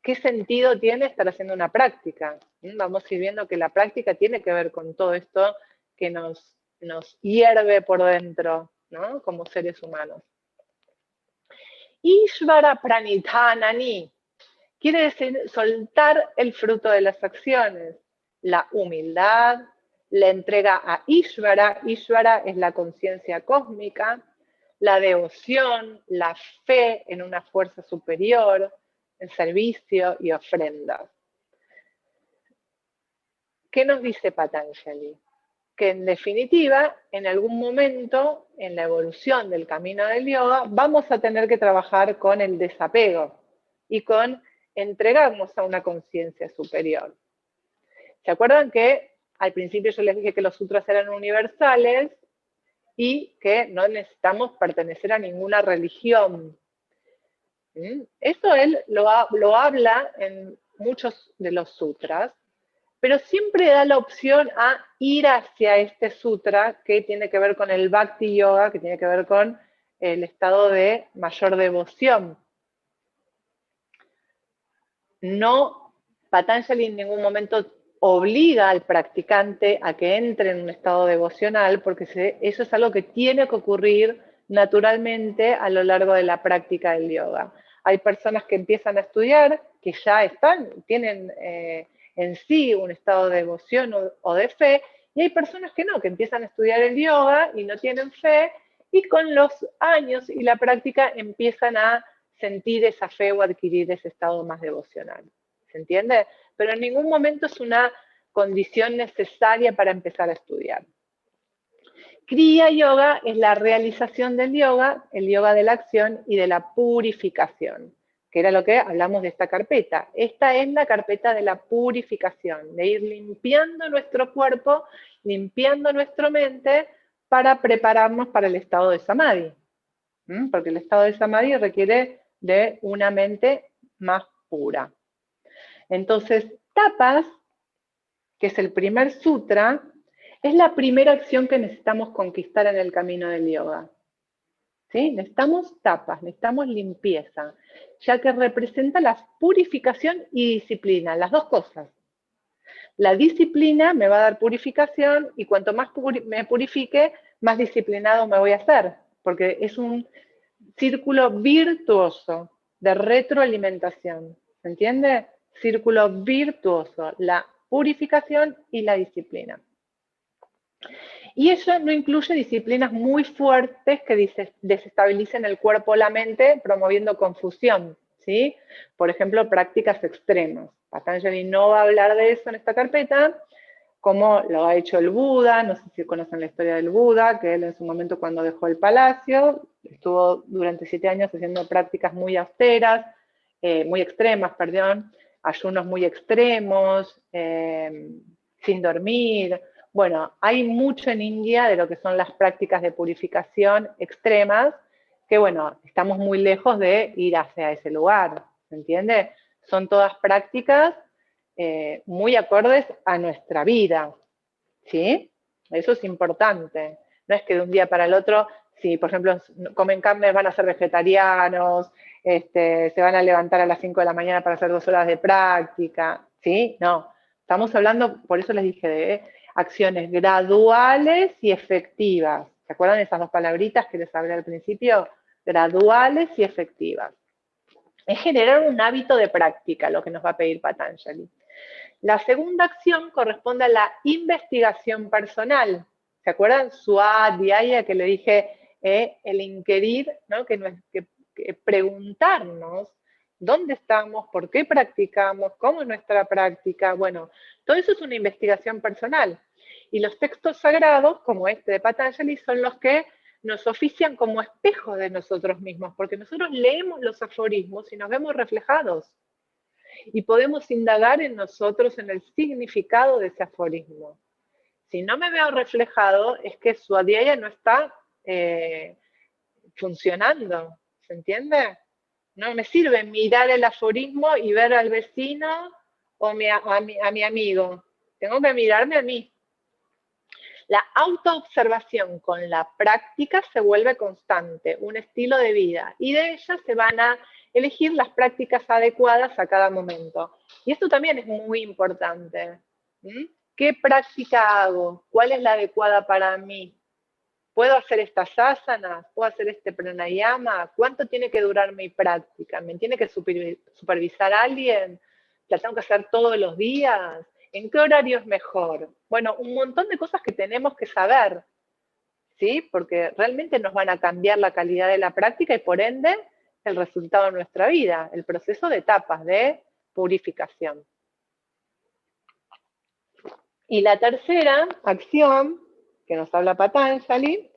¿qué sentido tiene estar haciendo una práctica? Vamos a ir viendo que la práctica tiene que ver con todo esto que nos hierve por dentro, ¿no? Como seres humanos. Ishvara pranidhanani quiere decir soltar el fruto de las acciones, la humildad, la entrega a Ishvara. Ishvara es la conciencia cósmica, la devoción, la fe en una fuerza superior, el servicio y ofrendas. ¿Qué nos dice Patanjali? Que en definitiva, en algún momento, en la evolución del camino del yoga, vamos a tener que trabajar con el desapego y con entregarnos a una conciencia superior. ¿Se acuerdan que al principio yo les dije que los sutras eran universales y que no necesitamos pertenecer a ninguna religión? Eso él lo habla en muchos de los sutras, pero siempre da la opción a ir hacia este sutra que tiene que ver con el Bhakti Yoga, que tiene que ver con el estado de mayor devoción. No, Patanjali en ningún momento obliga al practicante a que entre en un estado devocional, porque eso es algo que tiene que ocurrir naturalmente a lo largo de la práctica del yoga. Hay personas que empiezan a estudiar, que ya tienen en sí un estado de devoción o de fe, y hay personas que no, que empiezan a estudiar el yoga y no tienen fe, y con los años y la práctica empiezan a sentir esa fe o adquirir ese estado más devocional. ¿Se entiende? Pero en ningún momento es una condición necesaria para empezar a estudiar. Kriya Yoga es la realización del yoga, el yoga de la acción y de la purificación, que era lo que hablamos de esta carpeta. Esta es la carpeta de la purificación, de ir limpiando nuestro cuerpo, limpiando nuestra mente para prepararnos para el estado de Samadhi. Porque el estado de Samadhi requiere de una mente más pura. Entonces, tapas, que es el primer sutra, es la primera acción que necesitamos conquistar en el camino del yoga. ¿Sí? Necesitamos tapas, necesitamos limpieza, ya que representa la purificación y disciplina, las dos cosas. La disciplina me va a dar purificación y cuanto más me purifique, más disciplinado me voy a hacer, porque es un círculo virtuoso de retroalimentación. ¿Se entiende? Círculo virtuoso, la purificación y la disciplina. Y eso no incluye disciplinas muy fuertes que desestabilicen el cuerpo o la mente, promoviendo confusión, ¿sí? Por ejemplo, prácticas extremas. Patanjali no va a hablar de eso en esta carpeta, como lo ha hecho el Buda. No sé si conocen la historia del Buda, que él en su momento cuando dejó el palacio, estuvo durante 7 años haciendo prácticas muy austeras, muy extremas, perdón, ayunos muy extremos, sin dormir. Bueno, hay mucho en India de lo que son las prácticas de purificación extremas, que bueno, estamos muy lejos de ir hacia ese lugar, ¿se entiende? Son todas prácticas muy acordes a nuestra vida, ¿sí? Eso es importante. No es que de un día para el otro, si por ejemplo comen carne, van a ser vegetarianos, se van a levantar a las 5 de la mañana para hacer 2 horas de práctica, ¿sí? No. Estamos hablando, por eso les dije, de acciones graduales y efectivas. ¿Se acuerdan de esas 2 palabritas que les hablé al principio? Graduales y efectivas. Es generar un hábito de práctica, lo que nos va a pedir Patanjali. La segunda acción corresponde a la investigación personal. ¿Se acuerdan? Swadhyaya, que le dije, el inquirir, ¿no? que preguntarnos dónde estamos, por qué practicamos, cómo es nuestra práctica. Bueno, todo eso es una investigación personal. Y los textos sagrados, como este de Patanjali, son los que nos ofician como espejos de nosotros mismos, porque nosotros leemos los aforismos y nos vemos reflejados. Y podemos indagar en nosotros en el significado de ese aforismo. Si no me veo reflejado, es que Swadhyaya no está funcionando, ¿se entiende? No me sirve mirar el aforismo y ver al vecino o a mi amigo. Tengo que mirarme a mí. La autoobservación con la práctica se vuelve constante, un estilo de vida, y de ella se van a elegir las prácticas adecuadas a cada momento. Y esto también es muy importante. ¿Qué práctica hago? ¿Cuál es la adecuada para mí? ¿Puedo hacer estas asanas? ¿Puedo hacer este pranayama? ¿Cuánto tiene que durar mi práctica? ¿Me tiene que supervisar alguien? ¿La tengo que hacer todos los días? ¿En qué horario es mejor? Bueno, un montón de cosas que tenemos que saber, ¿sí? Porque realmente nos van a cambiar la calidad de la práctica y por ende el resultado de nuestra vida, el proceso de etapas de purificación. Y la tercera acción que nos habla Patanjali,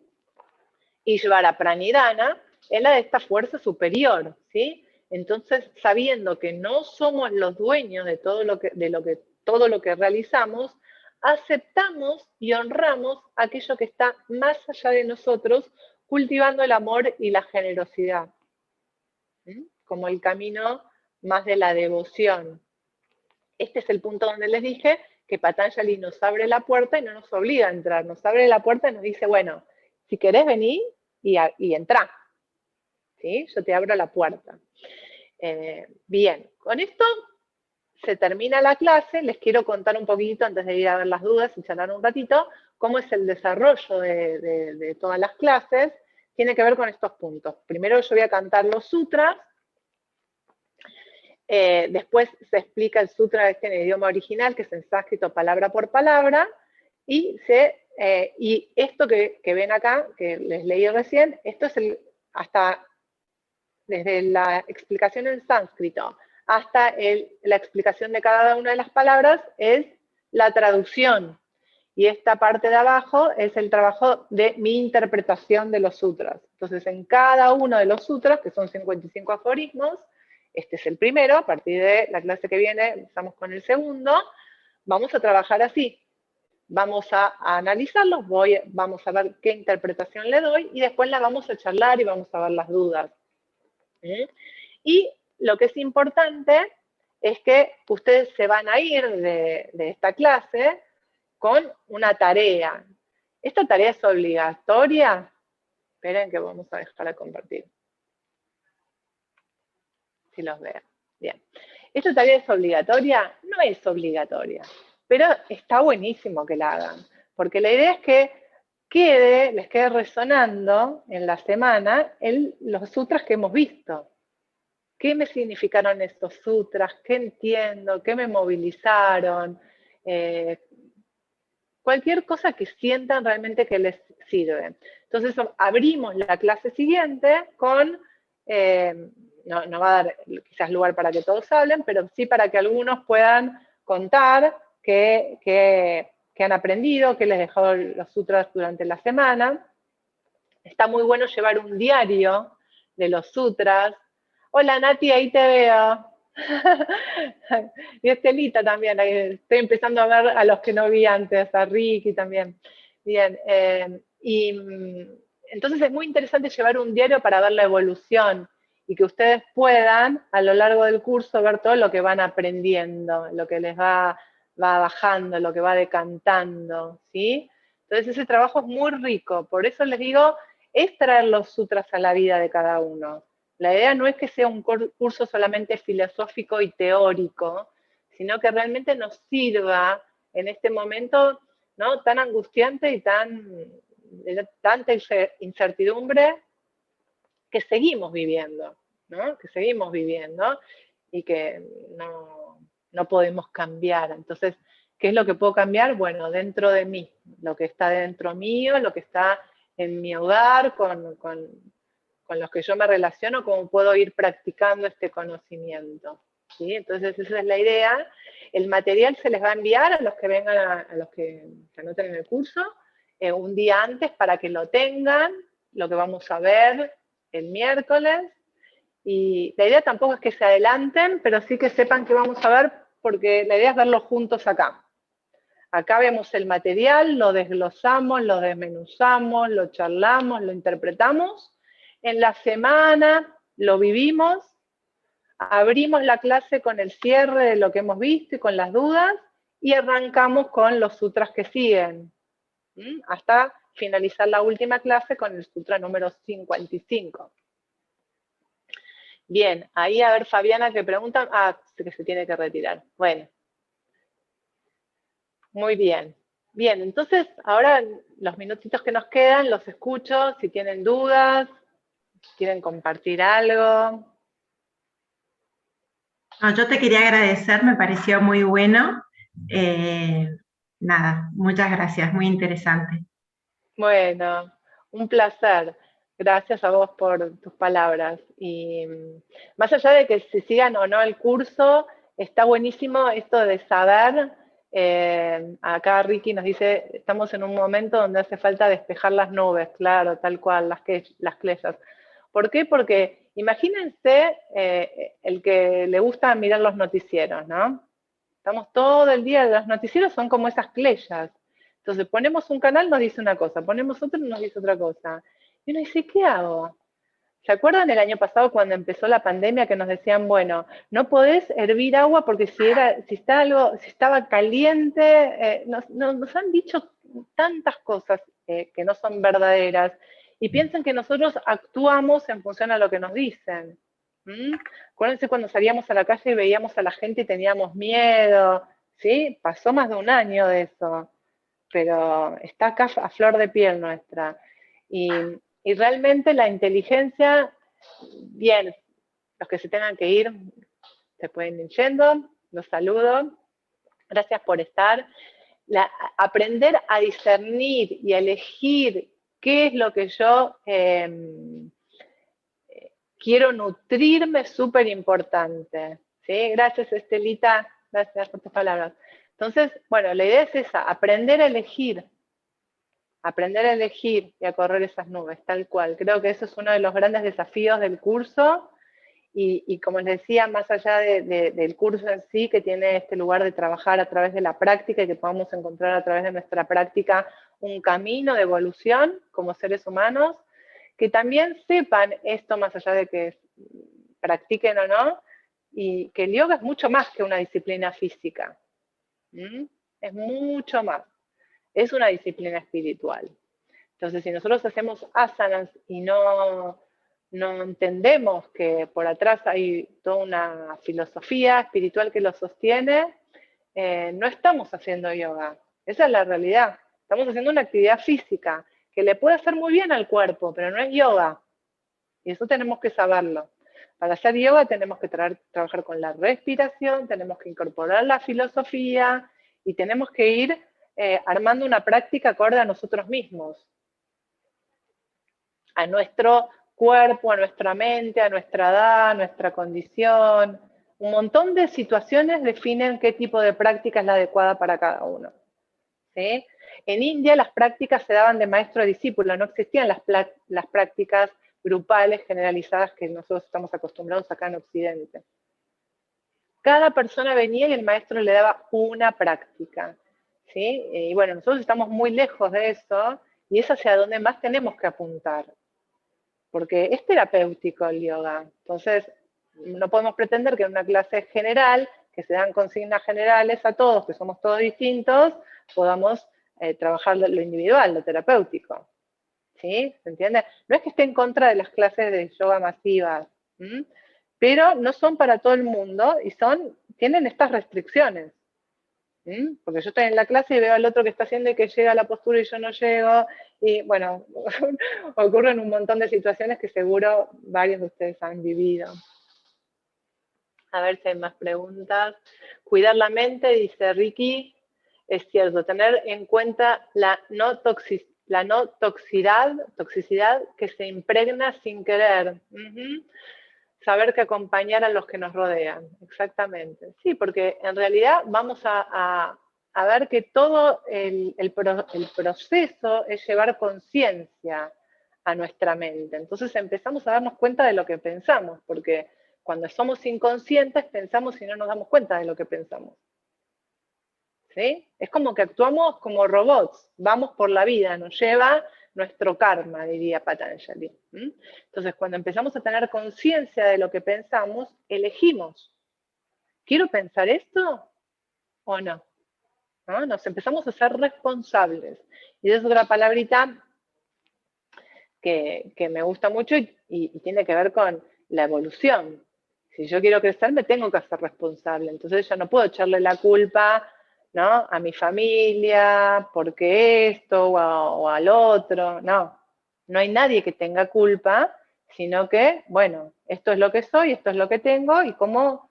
Ishvara Pranidhana, es la de esta fuerza superior, ¿sí? Entonces, sabiendo que no somos los dueños de todo lo que realizamos, aceptamos y honramos aquello que está más allá de nosotros, cultivando el amor y la generosidad, ¿sí? Como el camino más de la devoción. Este es el punto donde les dije que Patanjali nos abre la puerta y no nos obliga a entrar, nos abre la puerta y nos dice, bueno, si querés venir y entrá, ¿sí? Yo te abro la puerta. Bien, con esto se termina la clase. Les quiero contar un poquito, antes de ir a ver las dudas y charlar un ratito, cómo es el desarrollo de todas las clases. Tiene que ver con estos puntos. Primero yo voy a cantar los sutras. Después se explica el sutra en el idioma original, que es en sánscrito palabra por palabra, y esto que ven acá, que les leí recién, esto es desde la explicación en sánscrito hasta la explicación de cada una de las palabras, es la traducción. Y esta parte de abajo es el trabajo de mi interpretación de los sutras. Entonces, en cada uno de los sutras, que son 55 aforismos, este es el primero, a partir de la clase que viene empezamos con el segundo, vamos a trabajar así. Vamos a analizarlos, vamos a ver qué interpretación le doy y después la vamos a charlar y vamos a ver las dudas. Y lo que es importante es que ustedes se van a ir de esta clase con una tarea. ¿Esta tarea es obligatoria? Esperen que vamos a dejar de compartir. Si los veo. Bien. ¿Esta tarea es obligatoria? No es obligatoria, pero está buenísimo que la hagan, porque la idea es que les quede resonando en la semana los sutras que hemos visto. ¿Qué me significaron estos sutras? ¿Qué entiendo? ¿Qué me movilizaron? Cualquier cosa que sientan realmente que les sirve. Entonces abrimos la clase siguiente con, no va a dar quizás lugar para que todos hablen, pero sí para que algunos puedan contar qué que han aprendido, que les dejó los sutras durante la semana. Está muy bueno llevar un diario de los sutras. Hola Nati, ahí te veo. Y Estelita también, estoy empezando a ver a los que no vi antes, a Ricky también. Bien, entonces es muy interesante llevar un diario para ver la evolución y que ustedes puedan a lo largo del curso ver todo lo que van aprendiendo, lo que les va bajando, lo que va decantando, ¿sí? Entonces ese trabajo es muy rico, por eso les digo, es traer los sutras a la vida de cada uno. La idea no es que sea un curso solamente filosófico y teórico, sino que realmente nos sirva en este momento, ¿no?, tan angustiante y tanta incertidumbre que seguimos viviendo, ¿no? Que seguimos viviendo y que no podemos cambiar. Entonces, ¿qué es lo que puedo cambiar? Bueno, dentro de mí, lo que está dentro mío, lo que está en mi hogar, con los que yo me relaciono, cómo puedo ir practicando este conocimiento, ¿sí? Entonces esa es la idea. El material se les va a enviar a los que vengan, a los que se anoten en el curso, un día antes para que lo tengan, lo que vamos a ver el miércoles. Y la idea tampoco es que se adelanten, pero sí que sepan qué vamos a ver, porque la idea es verlo juntos acá. Acá vemos el material, lo desglosamos, lo desmenuzamos, lo charlamos, lo interpretamos. En la semana lo vivimos, abrimos la clase con el cierre de lo que hemos visto y con las dudas, y arrancamos con los sutras que siguen, hasta finalizar la última clase con el sutra número 55. Bien, ahí a ver Fabiana que pregunta, que se tiene que retirar. Bueno, muy bien. Bien, entonces ahora los minutitos que nos quedan los escucho, si tienen dudas, quieren compartir algo.
No, yo te quería agradecer, me pareció muy bueno. Nada, muchas gracias, muy interesante.
Bueno, un placer. Gracias a vos por tus palabras. Y más allá de que se sigan o no el curso, está buenísimo esto de saber. Acá Ricky nos dice, estamos en un momento donde hace falta despejar las nubes, claro, tal cual, las cleyas. ¿Por qué? Porque imagínense el que le gusta mirar los noticieros, ¿no? Estamos todo el día, los noticieros son como esas cleyas. Entonces ponemos un canal, nos dice una cosa, ponemos otro, nos dice otra cosa. Y uno dice, ¿qué hago? ¿Se acuerdan el año pasado cuando empezó la pandemia que nos decían, bueno, no podés hervir agua porque si estaba caliente? Nos han dicho tantas cosas que no son verdaderas y piensan que nosotros actuamos en función a lo que nos dicen. Acuérdense cuando salíamos a la calle y veíamos a la gente y teníamos miedo, ¿sí? Pasó más de un año de eso, pero está acá a flor de piel nuestra. Y realmente la inteligencia, bien, los que se tengan que ir, se pueden ir yendo, los saludo, gracias por estar. Aprender a discernir y a elegir qué es lo que yo quiero nutrirme, es súper importante. ¿Sí? Gracias, Estelita, gracias por tus palabras. Entonces, bueno, la idea es esa, aprender a elegir y a correr esas nubes, tal cual. Creo que eso es uno de los grandes desafíos del curso y como les decía, más allá del curso en sí, que tiene este lugar de trabajar a través de la práctica y que podamos encontrar a través de nuestra práctica un camino de evolución como seres humanos, que también sepan esto más allá de que practiquen o no, y que el yoga es mucho más que una disciplina física. Es mucho más. Es una disciplina espiritual. Entonces, si nosotros hacemos asanas y no entendemos que por atrás hay toda una filosofía espiritual que lo sostiene, no estamos haciendo yoga. Esa es la realidad. Estamos haciendo una actividad física que le puede hacer muy bien al cuerpo, pero no es yoga. Y eso tenemos que saberlo. Para hacer yoga tenemos que trabajar con la respiración, tenemos que incorporar la filosofía y tenemos que ir armando una práctica acorde a nosotros mismos, a nuestro cuerpo, a nuestra mente, a nuestra edad, a nuestra condición. Un montón de situaciones definen qué tipo de práctica es la adecuada para cada uno. ¿sí? En India las prácticas se daban de maestro a discípulo, no existían las prácticas grupales generalizadas que nosotros estamos acostumbrados acá en Occidente. Cada persona venía y el maestro le daba una práctica, ¿sí? Y bueno, nosotros estamos muy lejos de eso y es hacia donde más tenemos que apuntar, porque es terapéutico el yoga. Entonces, no podemos pretender que en una clase general, que se dan consignas generales a todos, que somos todos distintos, podamos trabajar lo individual, lo terapéutico. ¿Sí? ¿Se entiende? No es que esté en contra de las clases de yoga masivas, pero no son para todo el mundo y tienen estas restricciones. Porque yo estoy en la clase y veo al otro que está haciendo y que llega a la postura y yo no llego. Y bueno, ocurren un montón de situaciones que seguro varios de ustedes han vivido. A ver si hay más preguntas. Cuidar la mente, dice Ricky, es cierto, tener en cuenta la no toxicidad que se impregna sin querer. Saber que acompañar a los que nos rodean, exactamente. Sí, porque en realidad vamos a ver que todo el proceso es llevar conciencia a nuestra mente. Entonces empezamos a darnos cuenta de lo que pensamos, porque cuando somos inconscientes pensamos y no nos damos cuenta de lo que pensamos. ¿Sí? Es como que actuamos como robots, vamos por la vida, nos lleva nuestro karma, diría Patanjali. Entonces, cuando empezamos a tener conciencia de lo que pensamos, elegimos. ¿Quiero pensar esto o no? ¿No? Nos empezamos a ser responsables. Y es otra palabrita que me gusta mucho y tiene que ver con la evolución. Si yo quiero crecer, me tengo que hacer responsable. Entonces, yo no puedo echarle la culpa, ¿no?, a mi familia, porque esto o al otro. No, no hay nadie que tenga culpa, sino que, bueno, esto es lo que soy, esto es lo que tengo y cómo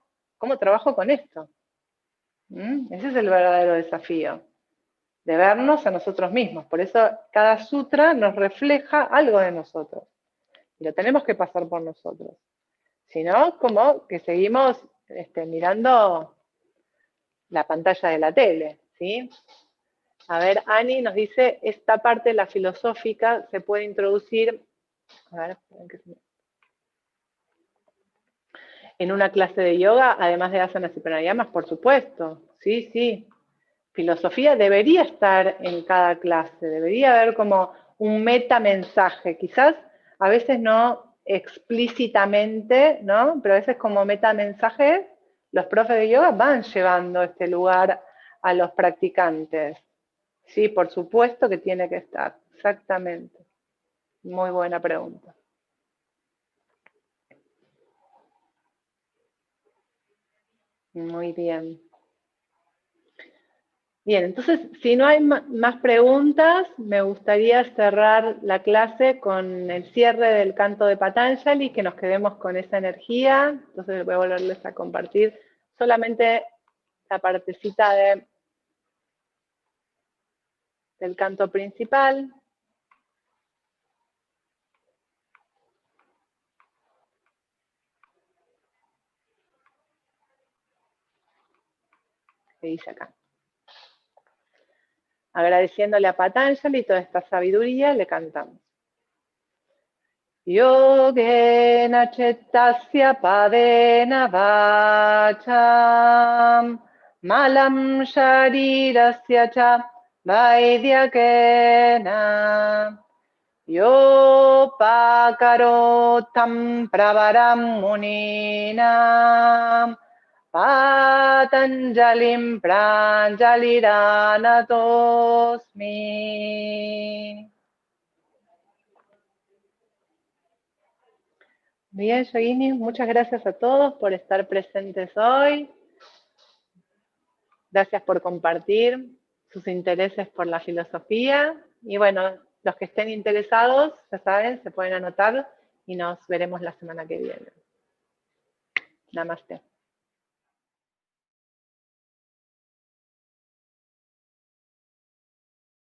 trabajo con esto. Ese es el verdadero desafío, de vernos a nosotros mismos. Por eso cada sutra nos refleja algo de nosotros. Y lo tenemos que pasar por nosotros. Si no, como que seguimos mirando la pantalla de la tele, ¿sí? A ver, Ani nos dice, esta parte de la filosófica se puede introducir, a ver, en una clase de yoga, además de asanas y pranayamas, por supuesto, sí, sí. Filosofía debería estar en cada clase, debería haber como un metamensaje, quizás a veces no explícitamente, ¿no? Pero a veces como metamensajes, los profes de yoga van llevando este lugar a los practicantes. Sí, por supuesto que tiene que estar, exactamente. Muy buena pregunta. Muy bien. Bien, entonces, si no hay más preguntas, me gustaría cerrar la clase con el cierre del canto de Patanjali, que nos quedemos con esa energía. Entonces voy a volverles a compartir solamente la partecita del canto principal. Que dice acá. Agradeciéndole a Patanjali toda esta sabiduría, le cantamos. Yogena cettasya padena vacham malam sharirasya cha vaidyakena yopakarotam pravaram muninam patanjalim pranjaliranatosmi. Bien, Yogini, muchas gracias a todos por estar presentes hoy. Gracias por compartir sus intereses por la filosofía. Y bueno, los que estén interesados, ya saben, se pueden anotar y nos veremos la semana que viene. Namaste.